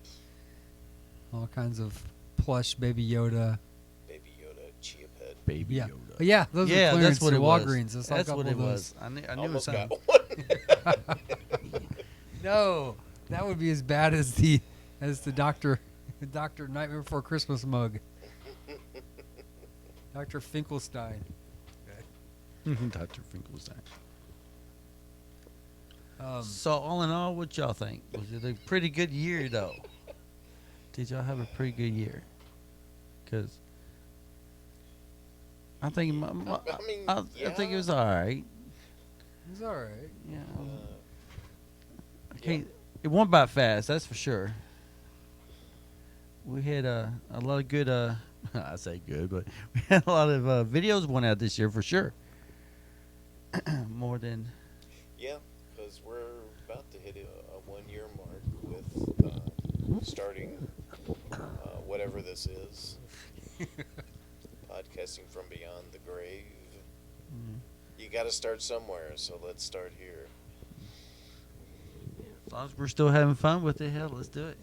[SPEAKER 3] all kinds of plush Baby Yoda.
[SPEAKER 1] Baby Yoda, Chia Pet.
[SPEAKER 2] Baby
[SPEAKER 3] Yeah.
[SPEAKER 2] Yoda.
[SPEAKER 3] But yeah, those
[SPEAKER 2] Yeah,
[SPEAKER 3] are clearance
[SPEAKER 2] that's what
[SPEAKER 3] at
[SPEAKER 2] it was.
[SPEAKER 3] Walgreens. I saw a
[SPEAKER 2] That's
[SPEAKER 3] couple
[SPEAKER 2] what it
[SPEAKER 3] of those.
[SPEAKER 2] was. I knew it was
[SPEAKER 1] Almost
[SPEAKER 2] something.
[SPEAKER 1] got one.
[SPEAKER 3] No, that would be as bad as the Doctor Nightmare Before Christmas mug. Dr. Finkelstein.
[SPEAKER 2] Dr. Finkelstein.
[SPEAKER 3] Um,
[SPEAKER 2] So all in all, what y'all think? Was it a pretty good year though? Did y'all have a pretty good year? Because I think
[SPEAKER 1] I mean,
[SPEAKER 2] I think it was all right.
[SPEAKER 3] it's all right.
[SPEAKER 2] Yeah.
[SPEAKER 1] Uh,
[SPEAKER 2] Okay, it went by fast. That's for sure. We had a lot of good. I say good, but we had a lot of videos went out this year for sure. More than
[SPEAKER 1] yeah, because we're about to hit a 1 year mark with starting whatever this is. Podcasting from beyond the grave. You got to start somewhere, so let's start here.
[SPEAKER 2] as long as we're still having fun with it, hell, let's do it.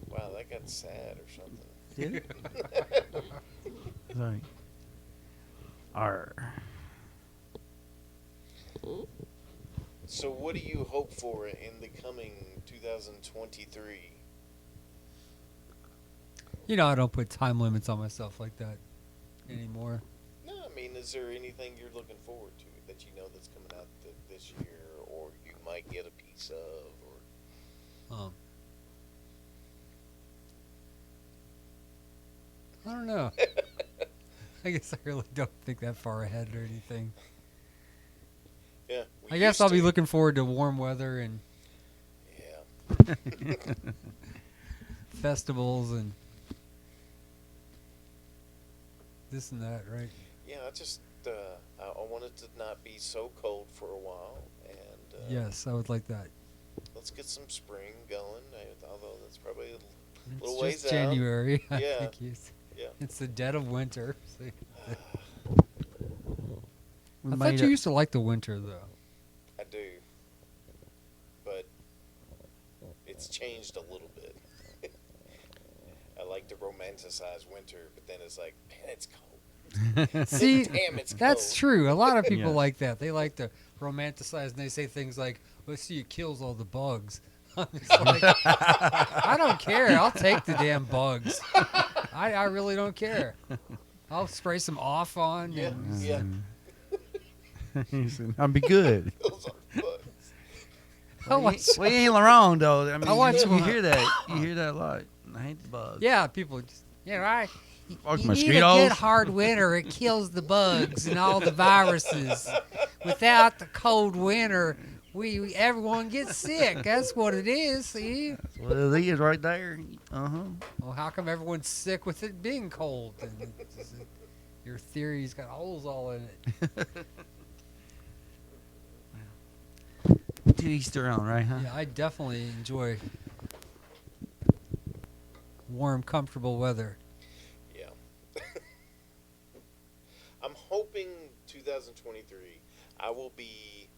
[SPEAKER 1] Wow, that got sad or something.
[SPEAKER 2] Did it? Sorry. Arr.
[SPEAKER 1] So, what do you hope for in the coming 2023?
[SPEAKER 3] I don't put time limits on myself like that anymore.
[SPEAKER 1] No, I mean, is there anything you're looking forward to that you know that's coming out this year, or you might get a piece of, or
[SPEAKER 3] I don't know. I guess I really don't think that far ahead or anything.
[SPEAKER 1] yeah?
[SPEAKER 3] I guess I'll be looking forward to warm weather and
[SPEAKER 1] Yeah,
[SPEAKER 3] festivals and this and that, right?
[SPEAKER 1] yeah. I want it to not be so cold for a while, and
[SPEAKER 3] Yes, I would like that.
[SPEAKER 1] let's get some spring going. Although that's probably
[SPEAKER 3] It's
[SPEAKER 1] Little
[SPEAKER 3] just
[SPEAKER 1] ways out.
[SPEAKER 3] January. I
[SPEAKER 1] Yeah.
[SPEAKER 3] think
[SPEAKER 1] yeah.
[SPEAKER 3] it's the dead of winter. See?
[SPEAKER 2] We
[SPEAKER 3] I
[SPEAKER 2] made
[SPEAKER 3] thought you
[SPEAKER 2] a-
[SPEAKER 3] used to like the winter, though.
[SPEAKER 1] I do, but it's changed a little bit. I like to romanticize winter, but then it's like, man, it's cold.
[SPEAKER 3] See,
[SPEAKER 1] Damn, it's
[SPEAKER 3] that's
[SPEAKER 1] cold.
[SPEAKER 3] true. A lot of people
[SPEAKER 2] Yeah.
[SPEAKER 3] like that. They like to romanticize, and they say things like, "Let's see, it kills all the bugs." I'm just like, I don't care. I'll take the damn bugs. I really don't care. I'll spray some off on.
[SPEAKER 1] Yeah,
[SPEAKER 3] And,
[SPEAKER 1] yeah.
[SPEAKER 2] He said, I'll be good.
[SPEAKER 1] Those are bugs.
[SPEAKER 3] I watch,
[SPEAKER 2] Well, you ain't wrong though. I mean,
[SPEAKER 3] I watch
[SPEAKER 2] you
[SPEAKER 3] one-
[SPEAKER 2] hear that. You hear that a lot. I hate the bugs.
[SPEAKER 3] yeah, people just, right.
[SPEAKER 2] Fuck
[SPEAKER 3] You need a
[SPEAKER 2] mosquitoes.
[SPEAKER 3] good hard winter. It kills the bugs and all the viruses. Without the cold winter, everyone gets sick. That's what it is. See?
[SPEAKER 2] Well, it is right there.
[SPEAKER 3] Well, how come everyone's sick with it being cold? And your theory's got holes all in it.
[SPEAKER 2] To each their own, right? Huh?
[SPEAKER 3] Yeah, I definitely enjoy warm, comfortable weather.
[SPEAKER 1] Yeah. I'm hoping 2023 I will be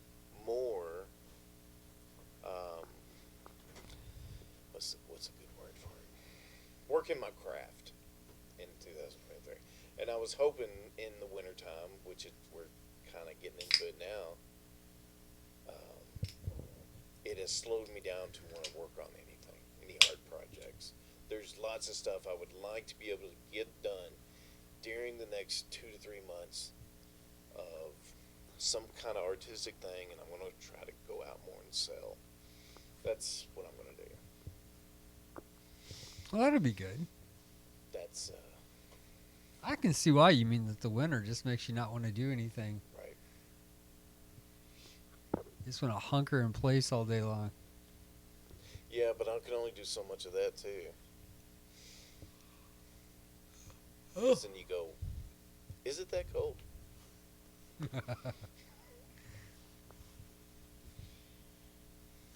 [SPEAKER 1] more what's a good word for it? Working my craft in 2023. And I was hoping in the wintertime, which we're kind of getting into it now, it has slowed me down to want to work on anything, any hard projects. There's lots of stuff I would like to be able to get done during the next 2 to 3 months of some kind of artistic thing, and I'm going to try to go out more and sell. That's what I'm going to do.
[SPEAKER 3] Well, that'd be good.
[SPEAKER 1] That's
[SPEAKER 3] I can see why you mean that the winter just makes you not want to do anything.
[SPEAKER 1] right.
[SPEAKER 3] You just want to hunker in place all day long.
[SPEAKER 1] Yeah, but I can only do so much of that too. Then you go, is it that cold?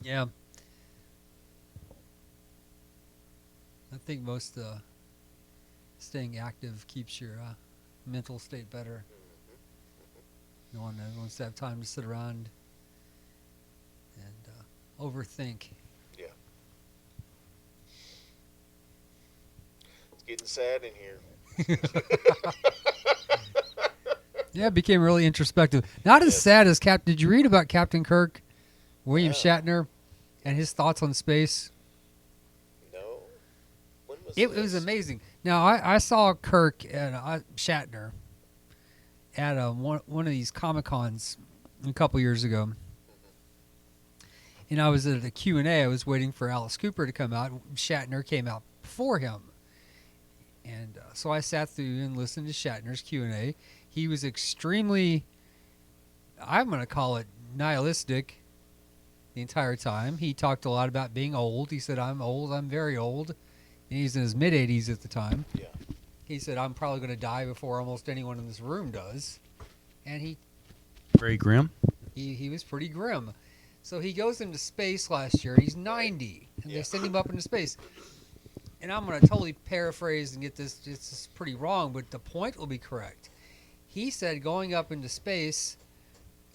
[SPEAKER 3] Yeah. I think most staying active keeps your mental state better. No one wants to have time to sit around and overthink.
[SPEAKER 1] Yeah. It's getting sad in here.
[SPEAKER 3] Yeah, it became really introspective. Not as
[SPEAKER 1] Yes.
[SPEAKER 3] sad as Cap. Did you read about Captain Kirk, William
[SPEAKER 1] No.
[SPEAKER 3] Shatner, and his thoughts on space?
[SPEAKER 1] No. When was
[SPEAKER 3] It was
[SPEAKER 1] this?
[SPEAKER 3] amazing. Now I saw Kirk and Shatner at one of these Comic Cons a couple years ago, and I was at a Q&A. I was waiting for Alice Cooper to come out. Shatner came out before him, and so I sat through and listened to Shatner's Q&A. He was extremely, I'm going to call it nihilistic the entire time. He talked a lot about being old. He said, I'm old, I'm very old. And he's in his mid-80s at the time.
[SPEAKER 1] Yeah.
[SPEAKER 3] He said, I'm probably going to die before almost anyone in this room does. And he
[SPEAKER 2] Very grim.
[SPEAKER 3] was pretty grim. So he goes into space last year. He's 90. And
[SPEAKER 1] Yeah.
[SPEAKER 3] they send him up into space. And I'm going to totally paraphrase and get this is pretty wrong, but the point will be correct. He said going up into space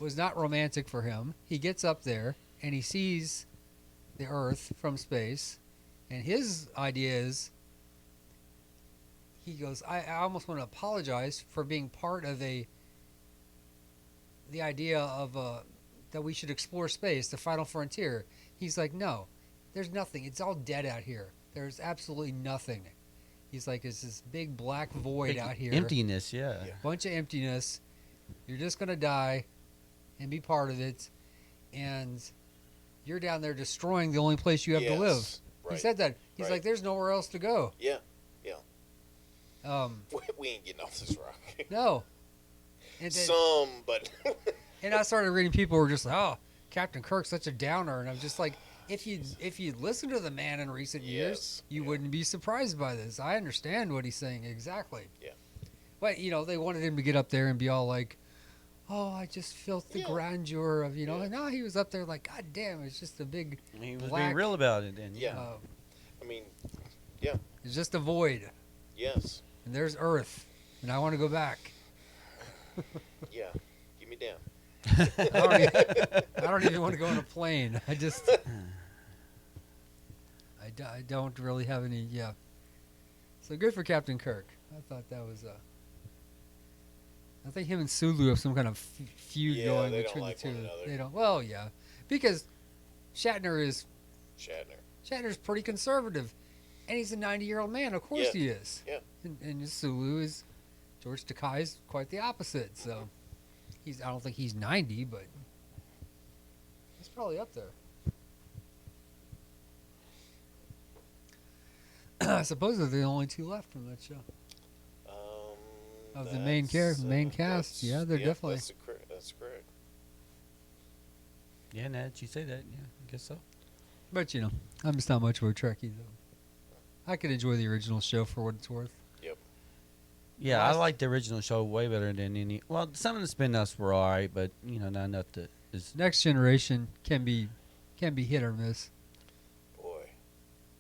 [SPEAKER 3] was not romantic for him. He gets up there and he sees the Earth from space. And his idea is, he goes, I almost want to apologize for being part of the idea of that we should explore space, the final frontier. He's like, no, there's nothing. It's all dead out here. There's absolutely nothing. He's like, it's this big black void out here.
[SPEAKER 2] Emptiness, yeah.
[SPEAKER 1] Yeah.
[SPEAKER 3] Bunch of emptiness. You're just going to die and be part of it. And you're down there destroying the only place you have to live.
[SPEAKER 1] Yes. Right.
[SPEAKER 3] He said that. He's
[SPEAKER 1] Right.
[SPEAKER 3] like, there's nowhere else to go.
[SPEAKER 1] Yeah. We ain't getting off this rock.
[SPEAKER 3] No. And, then,
[SPEAKER 1] Some, but
[SPEAKER 3] and I started reading people who were just like, oh, Captain Kirk's such a downer. And I'm just like, if you listen to the man in recent years,
[SPEAKER 1] Yes.
[SPEAKER 3] you
[SPEAKER 1] Yeah.
[SPEAKER 3] wouldn't be surprised by this. I understand what he's saying exactly.
[SPEAKER 1] Yeah.
[SPEAKER 3] But, they wanted him to get up there and be all like, oh, I just felt the
[SPEAKER 1] Yeah.
[SPEAKER 3] grandeur of,
[SPEAKER 1] Yeah.
[SPEAKER 3] and no, he was up there like, God damn, it's just a big,
[SPEAKER 2] He was
[SPEAKER 3] Black-
[SPEAKER 2] being real about it then.
[SPEAKER 1] Yeah.
[SPEAKER 3] uh,
[SPEAKER 1] I mean,
[SPEAKER 3] it's just a void.
[SPEAKER 1] yes.
[SPEAKER 3] And there's Earth. And I want to go back.
[SPEAKER 1] Yeah. Get me down.
[SPEAKER 3] I don't even want to go on a plane. I just, I don't really have any, yeah. So good for Captain Kirk. I thought that was, I think him and Sulu have some kind of feud
[SPEAKER 1] Yeah,
[SPEAKER 3] going
[SPEAKER 1] they don't
[SPEAKER 3] between
[SPEAKER 1] like
[SPEAKER 3] the two.
[SPEAKER 1] one another.
[SPEAKER 3] They don't, well, yeah. Because Shatner's pretty conservative. And he's a 90-year-old man. Of course
[SPEAKER 1] Yeah.
[SPEAKER 3] he is.
[SPEAKER 1] Yeah.
[SPEAKER 3] And Sulu is, George Takei's quite the opposite. So I don't think he's 90, but he's probably up there. I suppose they're the only two left from that show. Of the main main cast, yeah, they're definitely-
[SPEAKER 1] That's correct.
[SPEAKER 2] Yeah, now that you say that, yeah, I guess so.
[SPEAKER 3] But I'm just not much of a Trekkie though. I could enjoy the original show for what it's worth.
[SPEAKER 2] Yeah,
[SPEAKER 3] Last-
[SPEAKER 2] I like the original show way better than any. Well, some of the spin-offs were alright, but not enough to.
[SPEAKER 3] Next Generation can be hit or miss.
[SPEAKER 1] Boy,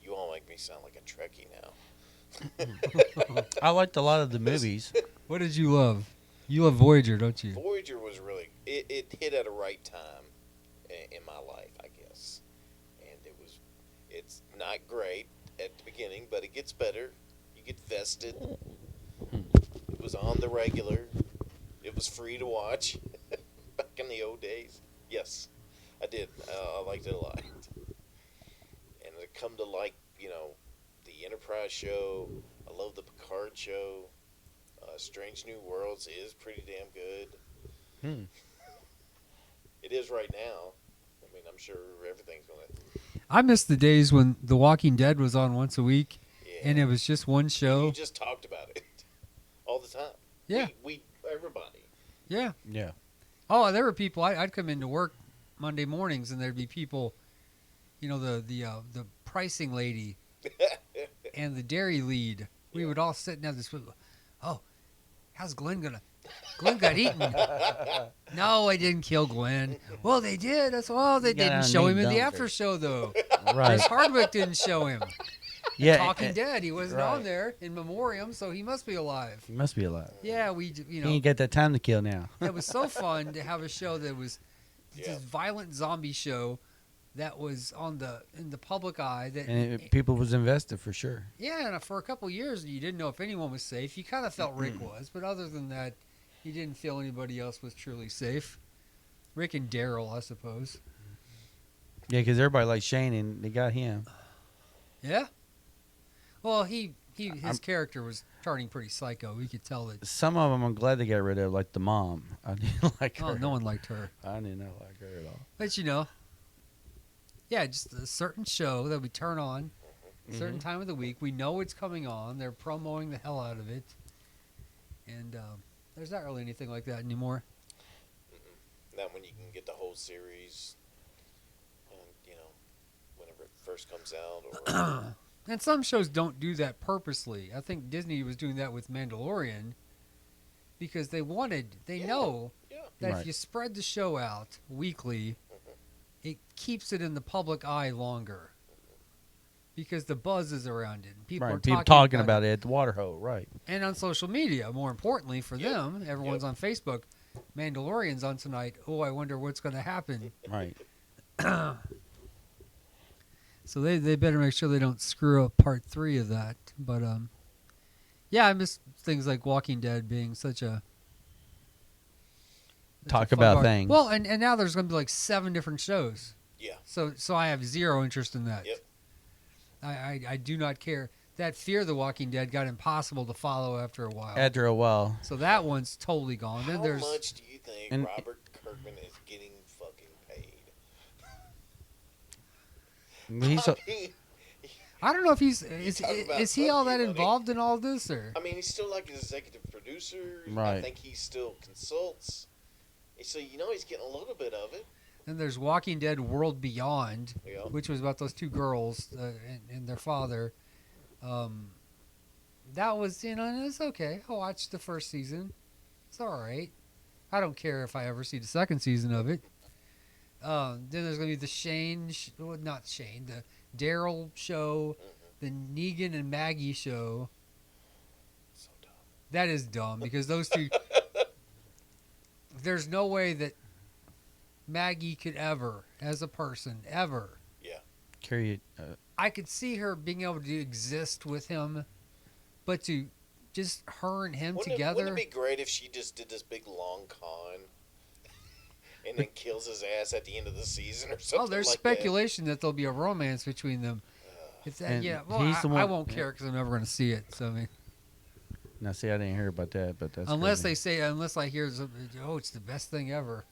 [SPEAKER 1] you all make me sound like a Trekkie now.
[SPEAKER 2] I liked a lot of the movies.
[SPEAKER 3] What did you love? You love Voyager, don't you?
[SPEAKER 1] Voyager was really it hit at a right time in my life, I guess, and it's not great at the beginning, but it gets better. You get vested. It was on the regular. It was free to watch back in the old days. Yes, I did. I liked it a lot, and I come to like the Enterprise show. I love the Picard show. Strange New Worlds is pretty damn good. it is right now. I mean, I'm sure everything's gonna.
[SPEAKER 3] I miss the days when The Walking Dead was on once a week,
[SPEAKER 1] Yeah.
[SPEAKER 3] and it was just one
[SPEAKER 1] You
[SPEAKER 3] show.
[SPEAKER 1] just talked about it all the time.
[SPEAKER 3] Yeah.
[SPEAKER 1] We everybody.
[SPEAKER 3] Yeah.
[SPEAKER 2] Yeah.
[SPEAKER 3] Oh, there were people. I'd come into work Monday mornings, and there'd be people, the pricing lady and the dairy lead. We
[SPEAKER 1] Yeah.
[SPEAKER 3] would all sit and have this. Oh, how's Glenn gonna? Glenn got eaten. No, I didn't kill Glenn. Well, they did. That's well, they
[SPEAKER 2] You got
[SPEAKER 3] didn't
[SPEAKER 2] a
[SPEAKER 3] show
[SPEAKER 2] neat
[SPEAKER 3] him in the
[SPEAKER 2] dumpster.
[SPEAKER 3] after show though.
[SPEAKER 2] Right.
[SPEAKER 3] Chris Hardwick didn't show him.
[SPEAKER 2] Yeah.
[SPEAKER 3] Talking Dead. He wasn't
[SPEAKER 2] right.
[SPEAKER 3] on there in memoriam, so he must be alive.
[SPEAKER 2] He must be alive.
[SPEAKER 3] Yeah,
[SPEAKER 2] He ain't got that time to kill now.
[SPEAKER 3] it was so fun to have a show that was
[SPEAKER 1] Yeah.
[SPEAKER 3] this violent zombie show that was in the public eye. That
[SPEAKER 2] And people was invested for sure.
[SPEAKER 3] yeah, and for a couple years you didn't know if anyone was safe. You kind of felt Rick was, but other than that, you didn't feel anybody else was truly safe. Rick and Daryl, I suppose.
[SPEAKER 2] Yeah, because everybody likes Shane, and they got him.
[SPEAKER 3] Yeah. Well, his
[SPEAKER 2] I'm-
[SPEAKER 3] character was turning pretty psycho. We could tell that.
[SPEAKER 2] Some of them I'm glad they got rid of, like the mom. I didn't like her.
[SPEAKER 3] Oh, no one liked her.
[SPEAKER 2] I didn't like her at all.
[SPEAKER 3] But yeah, just a certain show that we turn on, a certain time of the week. We know it's coming on. They're promoting the hell out of it, and there's not really anything like that anymore.
[SPEAKER 1] Not when you can get the whole series, and whenever it first comes out, or
[SPEAKER 3] And some shows don't do that purposely. I think Disney was doing that with Mandalorian because they
[SPEAKER 1] Yeah.
[SPEAKER 3] know
[SPEAKER 1] yeah,
[SPEAKER 3] that
[SPEAKER 2] Right.
[SPEAKER 3] if you spread the show out weekly, it keeps it in the public eye longer because the buzz is around it. People are
[SPEAKER 2] Right. People
[SPEAKER 3] talking
[SPEAKER 2] talking about it at the water hole. Right.
[SPEAKER 3] and on social media. More importantly for
[SPEAKER 1] Yep.
[SPEAKER 3] them, everyone's on Facebook. Mandalorian's on tonight. Oh, I wonder what's going to happen.
[SPEAKER 2] Right.
[SPEAKER 3] So they better make sure they don't screw up part 3 of that. But yeah, I miss things like Walking Dead being such a
[SPEAKER 2] Talk
[SPEAKER 3] fun
[SPEAKER 2] about
[SPEAKER 3] part.
[SPEAKER 2] things.
[SPEAKER 3] Well, and now there's going to be like 7 different shows.
[SPEAKER 1] yeah,
[SPEAKER 3] So I have zero interest in that.
[SPEAKER 1] Yep.
[SPEAKER 3] I do not care. That Fear the Walking Dead got impossible to follow after a while.
[SPEAKER 2] After a while.
[SPEAKER 3] So that one's totally gone. Then
[SPEAKER 1] How
[SPEAKER 3] there's
[SPEAKER 1] much do you think
[SPEAKER 2] And-
[SPEAKER 1] Robert Kirkman is getting fucking paid?
[SPEAKER 2] He's
[SPEAKER 1] I mean,
[SPEAKER 3] I don't know if is
[SPEAKER 1] talk about
[SPEAKER 3] is he all that
[SPEAKER 1] fucking money.
[SPEAKER 3] involved in all this or
[SPEAKER 1] he's still like an executive producer. I
[SPEAKER 2] Right.
[SPEAKER 1] think he still consults. So he's getting a little bit of it.
[SPEAKER 3] then there's Walking Dead World Beyond,
[SPEAKER 1] Yeah.
[SPEAKER 3] which was about those 2 girls and their father. That was it's okay. I watched the first season. It's all right. I don't care if I ever see the second season of it. Then there's gonna be the not Shane, the Daryl show, the Negan and Maggie show.
[SPEAKER 1] So dumb.
[SPEAKER 3] That is dumb because those 2. There's no way that Maggie could ever, as a person, ever.
[SPEAKER 2] carry it.
[SPEAKER 3] I could see her being able to exist with him, but to just her and him together.
[SPEAKER 1] Wouldn't it be great if she just did this big long con and then kills his ass at the end of the season or something?
[SPEAKER 3] Oh, there's
[SPEAKER 1] like
[SPEAKER 3] speculation that there'll be a romance between them. If that,
[SPEAKER 2] And
[SPEAKER 3] yeah, well,
[SPEAKER 2] he's the
[SPEAKER 3] I
[SPEAKER 2] one-
[SPEAKER 3] won't care because I'm never going to see it. So I mean,
[SPEAKER 2] Now, see, I didn't hear about that, but that's
[SPEAKER 3] unless
[SPEAKER 2] crazy.
[SPEAKER 3] unless I hear, it's the best thing ever.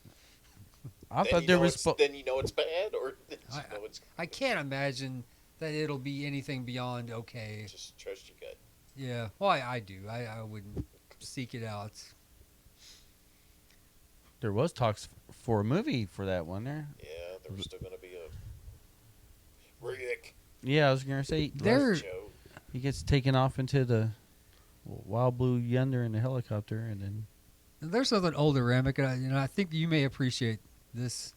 [SPEAKER 2] I
[SPEAKER 1] Then
[SPEAKER 2] thought
[SPEAKER 1] you
[SPEAKER 2] there
[SPEAKER 1] know
[SPEAKER 2] was.
[SPEAKER 1] it's- then you know it's bad, or then you
[SPEAKER 3] I-
[SPEAKER 1] know it's
[SPEAKER 3] I can't imagine that it'll be anything beyond okay.
[SPEAKER 1] just trust your gut.
[SPEAKER 3] Yeah, well, I do. I wouldn't seek it out.
[SPEAKER 2] There was talks for a movie for that one there.
[SPEAKER 1] Yeah, there was still going to be a Rick
[SPEAKER 2] Yeah, I was gonna say
[SPEAKER 3] There-
[SPEAKER 1] show.
[SPEAKER 2] he gets taken off into the wild blue yonder in the helicopter, and then
[SPEAKER 3] There's something older, Ramick, and I think you may appreciate this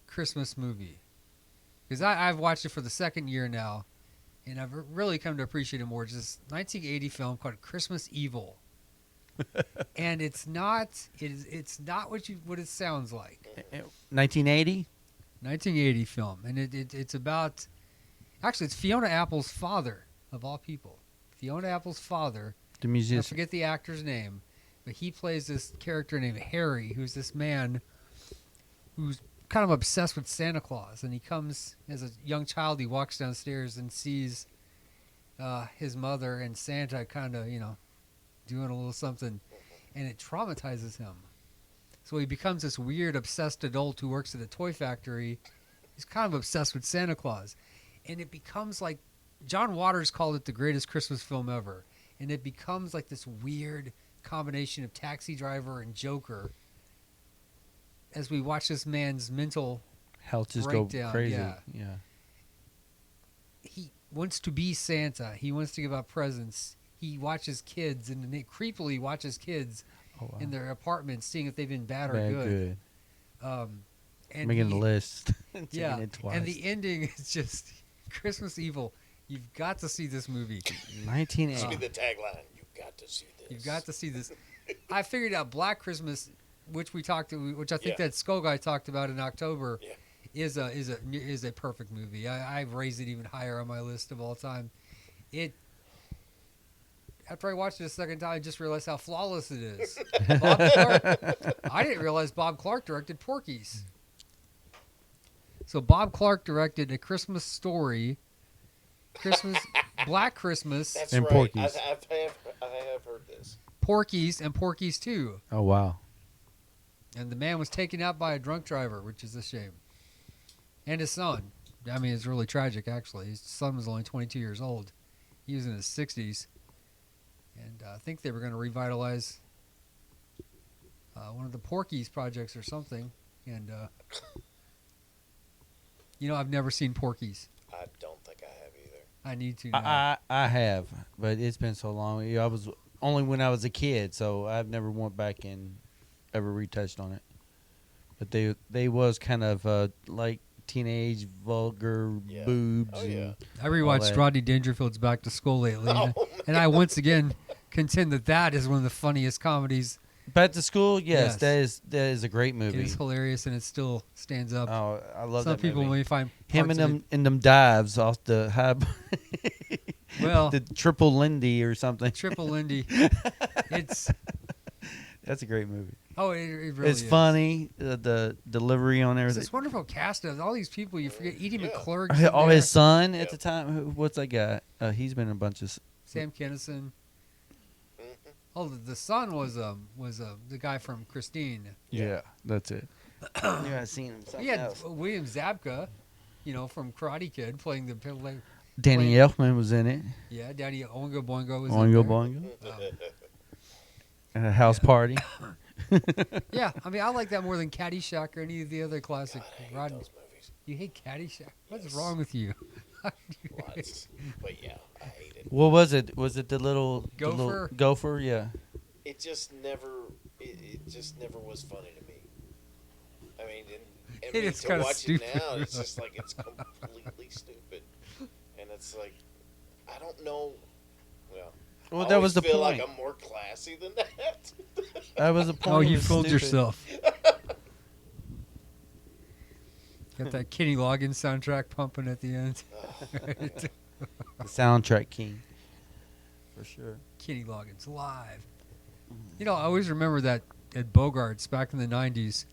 [SPEAKER 3] Christmas movie because I've watched it for the second year now, and I've really come to appreciate it more. It's this 1980 film called Christmas Evil, and it's not what it sounds like.
[SPEAKER 2] 1980.
[SPEAKER 3] 1980 film, and it's about it's Fiona Apple's father of all people. Fiona Apple's father.
[SPEAKER 2] The
[SPEAKER 3] I
[SPEAKER 2] musician.
[SPEAKER 3] forget the actor's name, but he plays this character named Harry, who's this man who's kind of obsessed with Santa Claus. And he comes as a young child. He walks downstairs and sees his mother and Santa kind of, doing a little something, and it traumatizes him. So he becomes this weird, obsessed adult who works at a toy factory. He's kind of obsessed with Santa Claus. And it becomes like John Waters called it the greatest Christmas film ever. And it becomes like this weird combination of Taxi Driver and Joker as we watch this man's mental.
[SPEAKER 2] Health just go
[SPEAKER 3] Breakdown,
[SPEAKER 2] crazy.
[SPEAKER 3] yeah.
[SPEAKER 2] Yeah.
[SPEAKER 3] He wants to be Santa. He wants to give out presents. He watches kids and then creepily watches kids
[SPEAKER 2] Oh, wow.
[SPEAKER 3] in their apartments, seeing if they've been bad or
[SPEAKER 2] Bad,
[SPEAKER 3] good.
[SPEAKER 2] good.
[SPEAKER 3] And
[SPEAKER 2] Making
[SPEAKER 3] he-
[SPEAKER 2] the list.
[SPEAKER 3] Yeah,
[SPEAKER 2] Taking it twice.
[SPEAKER 3] and the ending is just Christmas Evil. You've got to see this movie.
[SPEAKER 2] 1980.
[SPEAKER 1] This should be the tagline. You got to see this.
[SPEAKER 3] You've got to see this. I figured out Black Christmas, which I think
[SPEAKER 1] Yeah.
[SPEAKER 3] that Skull Guy talked about in October,
[SPEAKER 1] Yeah.
[SPEAKER 3] is a perfect movie. I've raised it even higher on my list of all time. After I watched it a second time, I just realized how flawless it is. Bob Clark, I didn't realize Bob Clark directed Porky's. So Bob Clark directed A Christmas Story, Black Christmas,
[SPEAKER 1] That's
[SPEAKER 2] And
[SPEAKER 1] right.
[SPEAKER 2] Porky's.
[SPEAKER 1] I have heard this.
[SPEAKER 3] Porky's, and Porky's 2.
[SPEAKER 2] Oh, wow.
[SPEAKER 3] And the man was taken out by a drunk driver, which is a shame. And his son. I mean, it's really tragic, actually. His son was only 22 years old. He was in his 60s. And I think they were going to revitalize one of the Porky's projects or something. And, I've never seen Porky's.
[SPEAKER 1] I don't think I have either.
[SPEAKER 3] I need to now.
[SPEAKER 2] I have, but it's been so long. I was only when I was a kid, so I've never went back and ever retouched on it. But they was kind of like teenage vulgar
[SPEAKER 1] Yeah.
[SPEAKER 2] boobs.
[SPEAKER 1] Oh, yeah.
[SPEAKER 2] and-
[SPEAKER 3] I rewatched
[SPEAKER 2] that.
[SPEAKER 3] Rodney Dangerfield's Back to School lately.
[SPEAKER 1] Oh,
[SPEAKER 3] and I once again contend that is one of the funniest comedies.
[SPEAKER 2] Back to School, yes,
[SPEAKER 3] Yes.
[SPEAKER 2] that is a great
[SPEAKER 3] It
[SPEAKER 2] movie.
[SPEAKER 3] is hilarious and it still stands up.
[SPEAKER 2] Oh, I love
[SPEAKER 3] Some
[SPEAKER 2] that
[SPEAKER 3] people
[SPEAKER 2] movie.
[SPEAKER 3] may find
[SPEAKER 2] Him
[SPEAKER 3] parts
[SPEAKER 2] and
[SPEAKER 3] of it-
[SPEAKER 2] them dives off the high.
[SPEAKER 3] Well,
[SPEAKER 2] the triple Lindy or something.
[SPEAKER 3] Triple Lindy. It's
[SPEAKER 2] That's a great movie.
[SPEAKER 3] it really
[SPEAKER 2] It's
[SPEAKER 3] is.
[SPEAKER 2] funny. The delivery on
[SPEAKER 3] It's
[SPEAKER 2] everything.
[SPEAKER 3] this wonderful cast of all these people. You forget Edie
[SPEAKER 1] Yeah.
[SPEAKER 3] McClurg.
[SPEAKER 2] Oh, his son
[SPEAKER 1] Yeah.
[SPEAKER 2] at the time. What's that guy? He's been in a bunch of.
[SPEAKER 3] Sam Kinison.
[SPEAKER 1] Mhm.
[SPEAKER 3] Oh, the son was the guy from Christine.
[SPEAKER 2] Yeah, that's it. Yeah, I seen him.
[SPEAKER 3] He had William Zabka, from Karate Kid, playing the
[SPEAKER 2] Danny Elfman was in it.
[SPEAKER 3] yeah. Danny Oingo Boingo was in
[SPEAKER 2] Oingo
[SPEAKER 3] there.
[SPEAKER 2] Boingo. At a house party.
[SPEAKER 3] Yeah, I mean, I like that more than Caddyshack or any of the other classic
[SPEAKER 1] God, I hate
[SPEAKER 3] Rodney.
[SPEAKER 1] those movies.
[SPEAKER 3] You hate Caddyshack? What's
[SPEAKER 1] Yes.
[SPEAKER 3] wrong with you?
[SPEAKER 1] Lots. But yeah, I hate it.
[SPEAKER 2] What was it? Was it the little
[SPEAKER 3] Gopher?
[SPEAKER 2] Gopher, yeah.
[SPEAKER 1] It just never was funny to me. I mean,
[SPEAKER 3] It is
[SPEAKER 1] to
[SPEAKER 3] kinda
[SPEAKER 1] watch
[SPEAKER 3] stupid.
[SPEAKER 1] it now, it's just like it's completely stupid, and it's like I don't know. Well,
[SPEAKER 2] Well,
[SPEAKER 1] I
[SPEAKER 2] that was
[SPEAKER 1] always
[SPEAKER 2] the
[SPEAKER 1] feel
[SPEAKER 2] point.
[SPEAKER 1] like I'm more classy than that.
[SPEAKER 2] That was the point.
[SPEAKER 3] Oh,
[SPEAKER 2] It
[SPEAKER 3] you
[SPEAKER 2] was
[SPEAKER 3] fooled
[SPEAKER 2] stupid.
[SPEAKER 3] yourself. Got that Kenny Loggins soundtrack pumping at the end.
[SPEAKER 2] The soundtrack king. For sure.
[SPEAKER 3] Kenny Loggins live. I always remember that at Bogarts back in the 90s.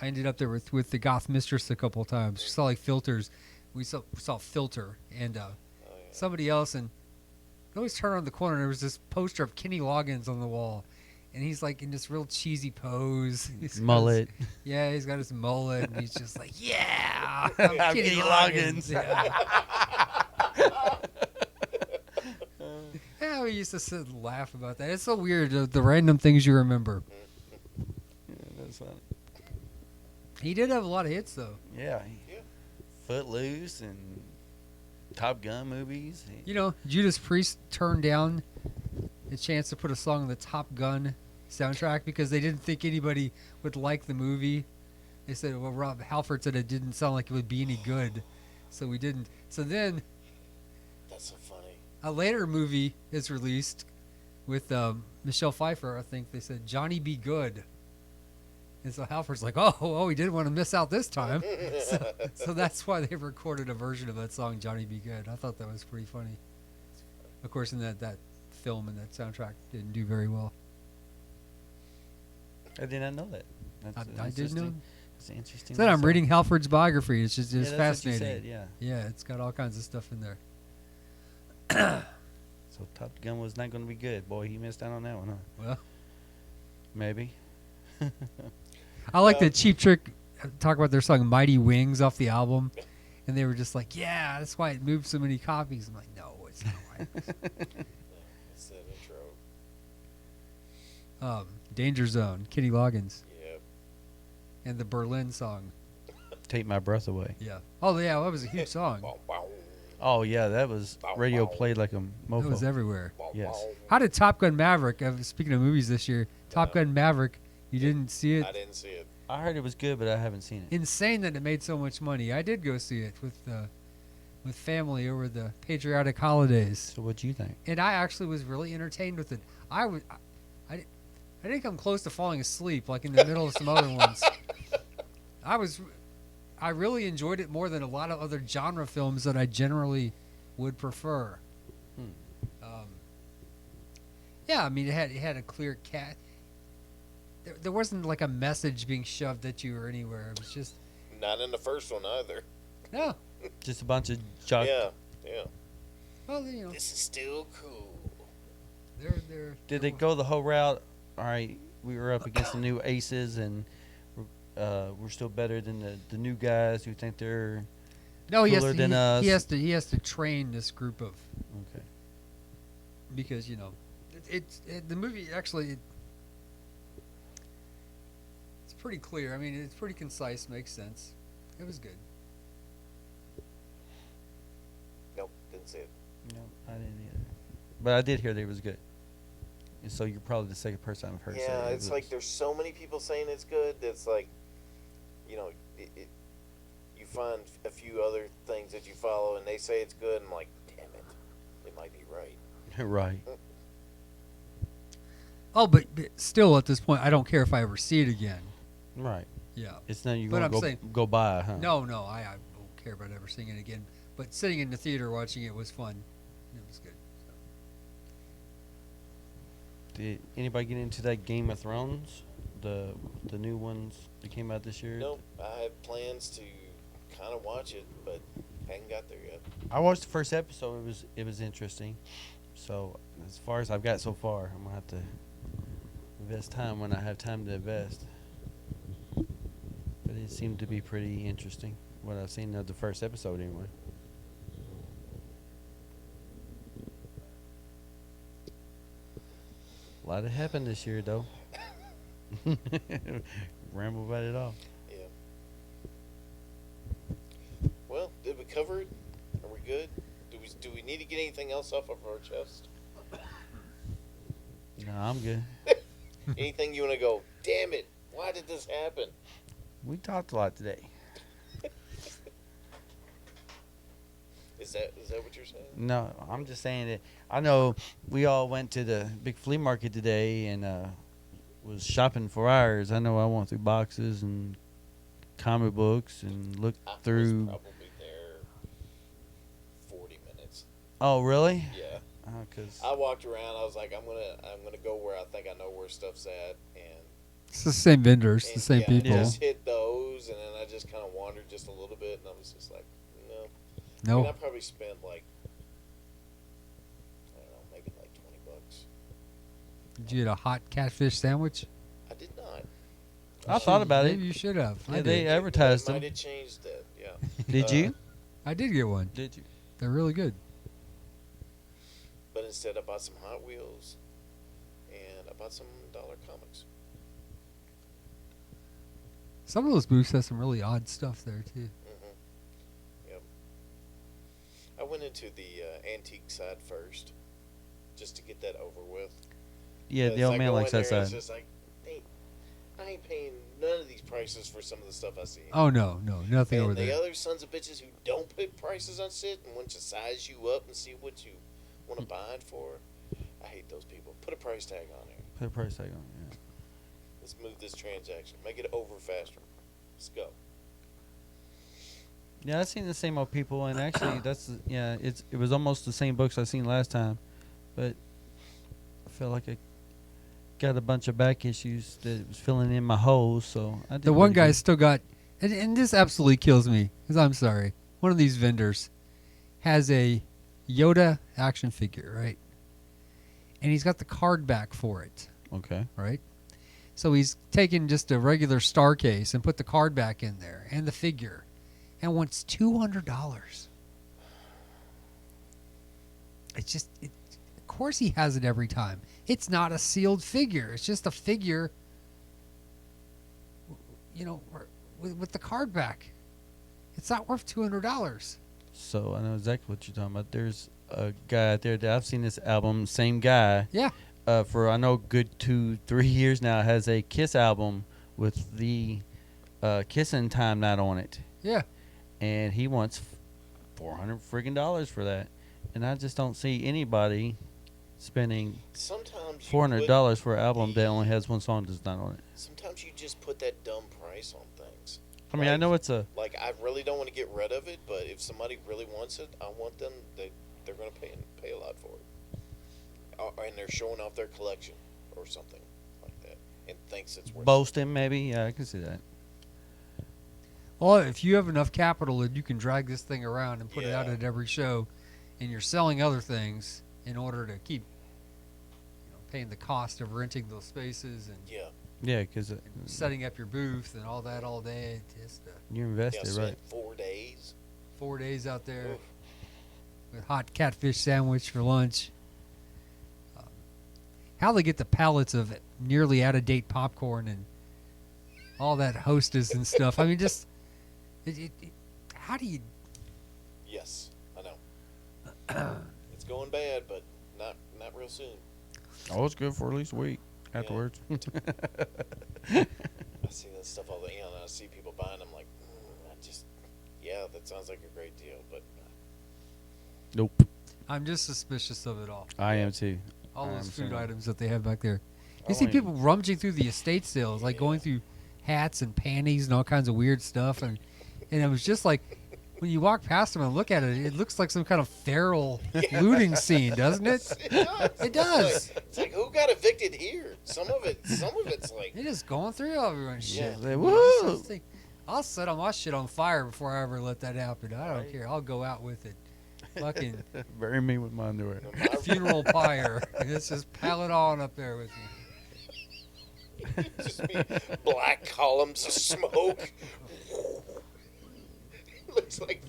[SPEAKER 3] I ended up there with the Goth Mistress a couple of times. We saw like Filters. We saw Filter and
[SPEAKER 1] Oh, yeah.
[SPEAKER 3] somebody else, and I always turn around the corner and there was this poster of Kenny Loggins on the wall. And he's like in this real cheesy pose. He's got his-
[SPEAKER 2] Mullet.
[SPEAKER 3] yeah, he's got his mullet, and he's just like, "Yeah,
[SPEAKER 2] I'm
[SPEAKER 3] I'm
[SPEAKER 2] Kenny
[SPEAKER 3] Kenny
[SPEAKER 2] Loggins."
[SPEAKER 3] Loggins." Yeah. Yeah, we used to sit and laugh about that. It's so weird, the random things you remember.
[SPEAKER 2] Yeah, that's funny.
[SPEAKER 3] He did have a lot of hits, though.
[SPEAKER 2] Yeah.
[SPEAKER 1] Yeah.
[SPEAKER 2] Footloose and Top Gun movies.
[SPEAKER 3] Judas Priest turned down the chance to put a song on the Top Gun soundtrack because they didn't think anybody would like the movie. They said, well, Rob Halford said it didn't sound like it would be any good, so we didn't. So then
[SPEAKER 1] That's so funny.
[SPEAKER 3] a later movie is released with Michelle Pfeiffer. I think they said Johnny Be Good, and so Halford's like, oh, we didn't want to miss out this time. So that's why they recorded a version of that song, Johnny Be Good. I thought that was pretty funny. Of course, in that film and that soundtrack didn't do very well.
[SPEAKER 2] I did not know that. That's
[SPEAKER 3] I did know.
[SPEAKER 2] It's interesting.
[SPEAKER 3] Said I'm
[SPEAKER 2] also.
[SPEAKER 3] reading Halford's biography. It's just
[SPEAKER 2] Yeah,
[SPEAKER 3] it's
[SPEAKER 2] that's what you
[SPEAKER 3] fascinating.
[SPEAKER 2] said, yeah.
[SPEAKER 3] Yeah, it's got all kinds of stuff in there.
[SPEAKER 2] So Top Gun was not going to be good. Boy, he missed out on that one, huh?
[SPEAKER 3] Well,
[SPEAKER 2] Maybe.
[SPEAKER 3] I like the Cheap Trick talk about their song "Mighty Wings" off the album, and they were just like, "Yeah, that's why it moved so many copies." I'm like, "No, it's not why."
[SPEAKER 1] It's that intro.
[SPEAKER 3] Danger Zone, Kenny Loggins,
[SPEAKER 1] Yep.
[SPEAKER 3] and the Berlin song.
[SPEAKER 2] Take My Breath Away.
[SPEAKER 3] Yeah. Oh yeah, that was a huge song.
[SPEAKER 1] Wow, wow,
[SPEAKER 2] Oh yeah, that was radio played like a
[SPEAKER 3] That
[SPEAKER 2] mofo.
[SPEAKER 3] was everywhere.
[SPEAKER 1] wow,
[SPEAKER 2] Yes.
[SPEAKER 1] wow.
[SPEAKER 3] How did Top Gun Maverick? Speaking of movies this year, Top Gun Maverick. You didn't see it?
[SPEAKER 1] I didn't see it.
[SPEAKER 2] I heard it was good, but I haven't seen it.
[SPEAKER 3] Insane that it made so much money. I did go see it with family over the patriotic holidays,
[SPEAKER 2] So what do you think?
[SPEAKER 3] and I actually was really entertained with it. I didn't come close to falling asleep like in the middle of some other ones. I really enjoyed it more than a lot of other genre films that I generally would prefer. Yeah, I mean it had a clear cat. There wasn't like a message being shoved at you or anywhere. It was just
[SPEAKER 1] Not in the first one either.
[SPEAKER 3] no.
[SPEAKER 2] Just a bunch of jock.
[SPEAKER 1] Yeah, yeah.
[SPEAKER 3] Well, you know,
[SPEAKER 1] This is still cool.
[SPEAKER 3] they're
[SPEAKER 2] Did they go the whole route? All right, we were up against the new aces, and we're still better than the new guys who think they're
[SPEAKER 3] No, he has
[SPEAKER 2] cooler
[SPEAKER 3] to.
[SPEAKER 2] than us.
[SPEAKER 3] He has to train this group of
[SPEAKER 2] okay.
[SPEAKER 3] because the movie actually it's pretty clear. I mean, it's pretty concise, makes sense. It was good.
[SPEAKER 1] Nope, didn't see it.
[SPEAKER 2] No, I didn't either. But I did hear that it was good. And so you're probably the second person I've heard say
[SPEAKER 1] Yeah,
[SPEAKER 2] it
[SPEAKER 1] it's
[SPEAKER 2] was.
[SPEAKER 1] like there's so many people saying it's good. It's like, you know, you find a few other things that you follow and they say it's good. And I'm like, damn it, they might be right.
[SPEAKER 2] right.
[SPEAKER 3] Oh, but still, at this point, I don't care if I ever see it again.
[SPEAKER 2] Right.
[SPEAKER 3] Yeah.
[SPEAKER 2] It's not you're
[SPEAKER 3] But
[SPEAKER 2] going
[SPEAKER 3] I'm
[SPEAKER 2] to
[SPEAKER 3] saying-
[SPEAKER 2] go buy, huh?
[SPEAKER 3] No, I don't care about ever seeing it again. But sitting in the theater watching it was fun. It was good.
[SPEAKER 2] Did anybody get into that Game of Thrones? The new ones that came out this year?
[SPEAKER 1] Nope, I have plans to kind of watch it, but hadn't got there yet.
[SPEAKER 2] I watched the first episode. It was interesting. So as far as I've got so far, I'm gonna have to invest time when I have time to invest. But it seemed to be pretty interesting. What I've seen of the first episode, anyway. A lot happened this year, though. Ramble about it all.
[SPEAKER 1] Yeah. Well, did we cover it? Are we good? Do we need to get anything else off of our chest?
[SPEAKER 2] No, I'm good.
[SPEAKER 1] Anything you want to go? Damn it! Why did this happen?
[SPEAKER 2] We talked a lot today.
[SPEAKER 1] Is that what you're saying?
[SPEAKER 2] No, I'm just saying that I know we all went to the big flea market today and was shopping for hours. I know I went through boxes and comic books and looked
[SPEAKER 1] I was
[SPEAKER 2] through.
[SPEAKER 1] probably there 40 minutes.
[SPEAKER 2] Oh, really?
[SPEAKER 1] Yeah.
[SPEAKER 2] Because
[SPEAKER 1] I walked around. I was like, I'm gonna go where I think I know where stuff's at, and
[SPEAKER 3] It's the same vendors, the same
[SPEAKER 1] yeah,
[SPEAKER 3] people.
[SPEAKER 2] Yeah.
[SPEAKER 1] just hit those, and then I just kind of wandered just a little bit, and I was just like, no. I
[SPEAKER 3] No,
[SPEAKER 1] mean, I probably spent like, I don't know, maybe like $20.
[SPEAKER 3] did you get a hot catfish sandwich?
[SPEAKER 1] I did not.
[SPEAKER 2] I thought about
[SPEAKER 3] Maybe
[SPEAKER 2] it.
[SPEAKER 3] you should have. I
[SPEAKER 2] Yeah, they
[SPEAKER 3] did.
[SPEAKER 2] advertised
[SPEAKER 1] Might
[SPEAKER 2] them.
[SPEAKER 1] have changed that. Yeah.
[SPEAKER 2] Did you?
[SPEAKER 3] I did get one.
[SPEAKER 2] Did you?
[SPEAKER 3] They're really good.
[SPEAKER 1] But instead, I bought some Hot Wheels, and I bought some dollar comics.
[SPEAKER 3] Some of those booths have some really odd stuff there too.
[SPEAKER 1] Mm-hmm. Yep. I went into the antique side first, just to get that over with.
[SPEAKER 2] Yeah, the
[SPEAKER 1] Because
[SPEAKER 2] old
[SPEAKER 1] I
[SPEAKER 2] man
[SPEAKER 1] go
[SPEAKER 2] likes
[SPEAKER 1] in
[SPEAKER 2] that
[SPEAKER 1] there and
[SPEAKER 2] side.
[SPEAKER 1] It's just like, hey, I ain't paying none of these prices for some of the stuff I see.
[SPEAKER 3] Oh no, nothing over
[SPEAKER 1] And the
[SPEAKER 3] there.
[SPEAKER 1] other sons of bitches who don't put prices on shit and want to size you up and see what you want to buy it for, I hate those people. Put a price tag on there.
[SPEAKER 2] Put a price tag on. Yeah.
[SPEAKER 1] Let's move this transaction. Make it over faster. Let's go.
[SPEAKER 2] Yeah, I've seen the same old people, and actually, it was almost the same books I seen last time, but I felt like I got a bunch of back issues that was filling in my holes. So I did
[SPEAKER 3] The one
[SPEAKER 2] pretty
[SPEAKER 3] guy
[SPEAKER 2] good.
[SPEAKER 3] still got, and this absolutely kills me because I'm sorry. One of these vendors has a Yoda action figure, right? And he's got the card back for it,
[SPEAKER 2] Okay.
[SPEAKER 3] right? So he's taken just a regular star case and put the card back in there and the figure, and wants $200. It's just, of course he has it every time. It's not a sealed figure. It's just a figure, with the card back. It's not worth $200.
[SPEAKER 2] So I know exactly what you're talking about. There's a guy out there that I've seen this album. Same guy.
[SPEAKER 3] Yeah.
[SPEAKER 2] For I know good 2-3 years now has a Kiss album with the Kissing Time Night on it,
[SPEAKER 3] Yeah.
[SPEAKER 2] and he wants $400 friggin' dollars for that, and I just don't see anybody spending
[SPEAKER 1] Sometimes you
[SPEAKER 2] $400 for an album that only has one song that's not on it.
[SPEAKER 1] Sometimes you just put that dumb price on things.
[SPEAKER 2] I mean, I know it's a
[SPEAKER 1] Like, I really don't want to get rid of it, but if somebody really wants it, I want them. They're going to pay a lot for it. And they're showing off their collection or something like that, and thinks it's worth.
[SPEAKER 2] boasting, maybe. Yeah, I can see that.
[SPEAKER 3] Well, if you have enough capital that you can drag this thing around and put it out
[SPEAKER 1] Yeah.
[SPEAKER 3] at every show, and you're selling other things in order to keep paying the cost of renting those spaces and
[SPEAKER 1] Yeah,
[SPEAKER 2] Yeah, because
[SPEAKER 3] setting up your booth and all that all day, just
[SPEAKER 2] you're
[SPEAKER 1] yeah.
[SPEAKER 2] invested,
[SPEAKER 1] So
[SPEAKER 2] right?
[SPEAKER 1] in 4 days.
[SPEAKER 3] 4 days out there
[SPEAKER 1] Oof.
[SPEAKER 3] with hot catfish sandwich for lunch. How they get the pallets of nearly out-of-date popcorn and all that Hostess and stuff. I mean, just how do you?
[SPEAKER 1] Yes, I know. It's going bad, but not real soon.
[SPEAKER 2] Oh, it's good for at least a week afterwards.
[SPEAKER 1] I see that stuff all the time. I see people buying them. Like, yeah, that sounds like a great deal, but
[SPEAKER 2] Nope.
[SPEAKER 3] I'm just suspicious of it all.
[SPEAKER 2] I am too.
[SPEAKER 3] All
[SPEAKER 2] I
[SPEAKER 3] those
[SPEAKER 2] am
[SPEAKER 3] food
[SPEAKER 2] too.
[SPEAKER 3] items that they have back there.
[SPEAKER 2] I
[SPEAKER 3] You see
[SPEAKER 2] don't
[SPEAKER 3] people rummaging through the estate sales, like going through hats and panties and all kinds of weird stuff, and it was just like when you walk past them and look at it, it looks like some kind of feral looting scene, doesn't it?
[SPEAKER 1] it does.
[SPEAKER 3] It does.
[SPEAKER 1] It's like who got evicted here? Some of it's like
[SPEAKER 3] They're just going through everyone's shit.
[SPEAKER 1] Yeah.
[SPEAKER 2] They-
[SPEAKER 3] You know, it's
[SPEAKER 2] woo!
[SPEAKER 3] just like, I'll set all my shit on fire before I ever let that happen. I don't
[SPEAKER 2] Right.
[SPEAKER 3] care. I'll go out with it. Fucking
[SPEAKER 2] Bury me with my underwear.
[SPEAKER 3] funeral pyre. Let's just pile it on up there with me.
[SPEAKER 1] just be black columns of smoke. Looks like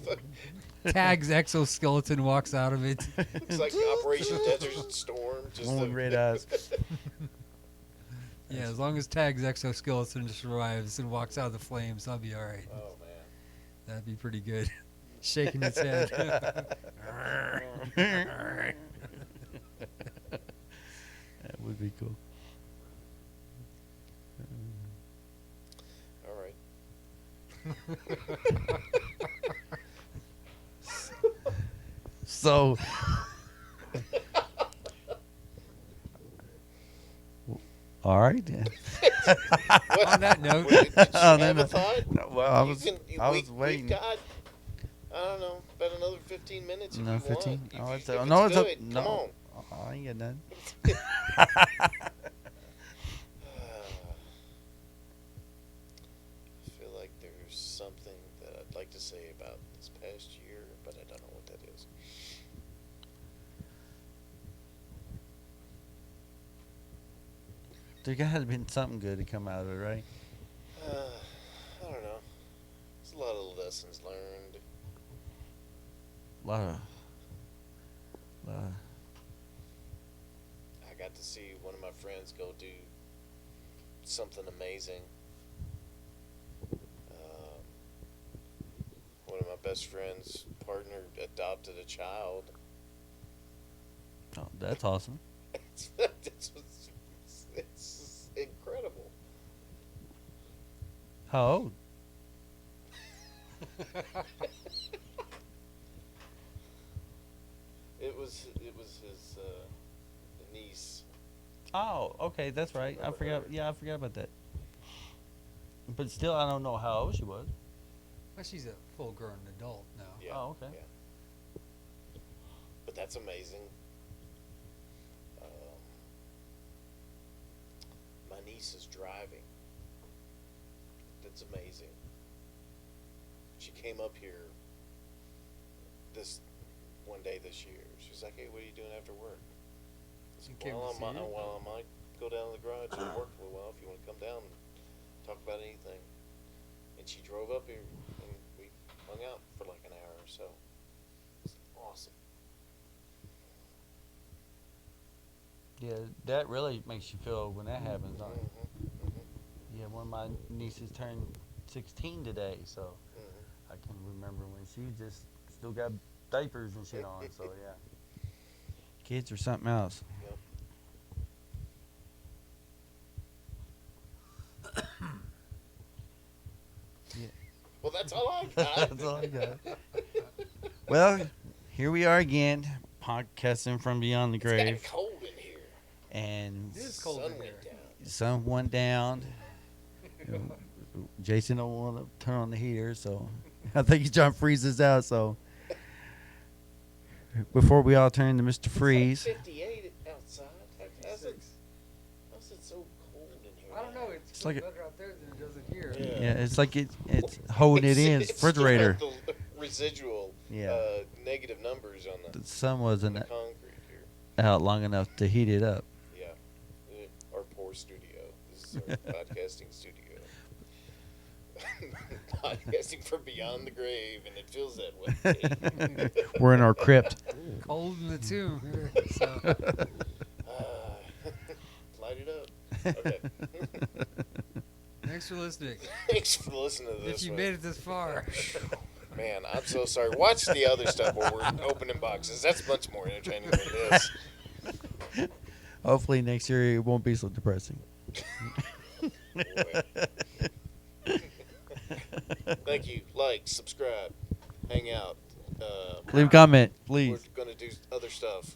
[SPEAKER 3] Tag's exoskeleton walks out of it.
[SPEAKER 1] looks like Operation Desert Storm. Just
[SPEAKER 2] Glowing red eyes.
[SPEAKER 3] Yeah, as long as Tag's exoskeleton survives and walks out of the flames, I'll be all right.
[SPEAKER 1] Oh man.
[SPEAKER 3] That'd be pretty good. Shaking its head.
[SPEAKER 2] That would be cool.
[SPEAKER 1] All right.
[SPEAKER 2] So, all right. Then.
[SPEAKER 3] On that note,
[SPEAKER 1] Did you
[SPEAKER 2] On
[SPEAKER 1] have
[SPEAKER 2] that
[SPEAKER 1] a thought?
[SPEAKER 2] No, well, I
[SPEAKER 1] You
[SPEAKER 2] was,
[SPEAKER 1] can-
[SPEAKER 2] I
[SPEAKER 1] we-
[SPEAKER 2] was waiting.
[SPEAKER 1] We've got, I don't know, about another 15 minutes. If
[SPEAKER 2] No,
[SPEAKER 1] you
[SPEAKER 2] 15?
[SPEAKER 1] Want.
[SPEAKER 2] Oh,
[SPEAKER 1] If
[SPEAKER 2] it's,
[SPEAKER 1] you- if
[SPEAKER 2] no,
[SPEAKER 1] it's
[SPEAKER 2] it's up.
[SPEAKER 1] good,
[SPEAKER 2] No,
[SPEAKER 1] Come on.
[SPEAKER 2] I ain't got none.
[SPEAKER 1] I feel like there's something that I'd like to say about this past year, but I don't know what that is.
[SPEAKER 2] There got to been something good to come out of it, right?
[SPEAKER 1] I don't know. There's a lot of lessons learned.
[SPEAKER 2] A lot of
[SPEAKER 1] I got to see one of my friends go do something amazing. One of my best friends' partner adopted a child.
[SPEAKER 2] oh, that's awesome.
[SPEAKER 1] It's incredible.
[SPEAKER 2] How old?
[SPEAKER 1] It was his niece.
[SPEAKER 2] Oh, okay, that's right. I
[SPEAKER 1] Remember
[SPEAKER 2] forgot.
[SPEAKER 1] her.
[SPEAKER 2] Yeah, I forgot about that. But still, I don't know how old she was.
[SPEAKER 3] well, she's a full-grown adult now.
[SPEAKER 1] Yeah.
[SPEAKER 2] Oh, okay.
[SPEAKER 1] Yeah. But that's amazing. My niece is driving. That's amazing. She came up here this one day this year. She's like, "Hey, what are you doing after work?" I said,
[SPEAKER 3] She came to see you?
[SPEAKER 1] While I'm go down to the garage and work for a while if you want to come down and talk about anything. And she drove up here, and we hung out for like an hour or so. It's awesome.
[SPEAKER 2] Yeah, that really makes you feel when that happens, don't it?
[SPEAKER 1] Mm-hmm.
[SPEAKER 2] Yeah, one of my nieces turned 16 today, so
[SPEAKER 1] Mm-hmm.
[SPEAKER 2] I can remember when she just still got diapers and shit on. So yeah, kids are something else.
[SPEAKER 1] Yep. Well, that's all I got.
[SPEAKER 2] That's all I got. Well, here we are again, podcasting from beyond the
[SPEAKER 1] It's kind
[SPEAKER 2] grave,
[SPEAKER 1] of cold in here.
[SPEAKER 2] and
[SPEAKER 3] It is cold
[SPEAKER 1] Sun
[SPEAKER 3] in
[SPEAKER 1] went
[SPEAKER 3] here.
[SPEAKER 1] down.
[SPEAKER 2] sun went down. Jason don't want to turn on the heater, so I think he's trying to freeze us out. So before we all turn to Mr. Freeze,
[SPEAKER 1] It's like 58 outside. How's it so cold in here?
[SPEAKER 3] I don't know. It's,
[SPEAKER 2] It's like a-
[SPEAKER 3] better out there than it does in here.
[SPEAKER 1] Yeah.
[SPEAKER 2] yeah, it's like it's holding it in. It's
[SPEAKER 1] still
[SPEAKER 2] refrigerator.
[SPEAKER 1] got the residual
[SPEAKER 2] Yeah.
[SPEAKER 1] negative numbers on
[SPEAKER 2] The sun wasn't
[SPEAKER 1] the concrete here.
[SPEAKER 2] out long enough to heat it up.
[SPEAKER 1] Yeah. Our poor studio. This is our podcasting studio. Podcasting from beyond the grave, and it feels that way.
[SPEAKER 2] We're in our crypt.
[SPEAKER 3] Cold in the tomb. So,
[SPEAKER 1] Light it up. Okay.
[SPEAKER 3] thanks for listening.
[SPEAKER 1] Thanks for listening to this
[SPEAKER 3] If you
[SPEAKER 1] one.
[SPEAKER 3] made it this far.
[SPEAKER 1] Man, I'm so sorry. Watch the other stuff where we're opening boxes. That's much more entertaining than this.
[SPEAKER 2] Hopefully next year it won't be so depressing.
[SPEAKER 1] Boy. Thank you. Like, subscribe, hang out.
[SPEAKER 2] Leave a comment,
[SPEAKER 1] We're
[SPEAKER 2] please.
[SPEAKER 1] going to do other stuff.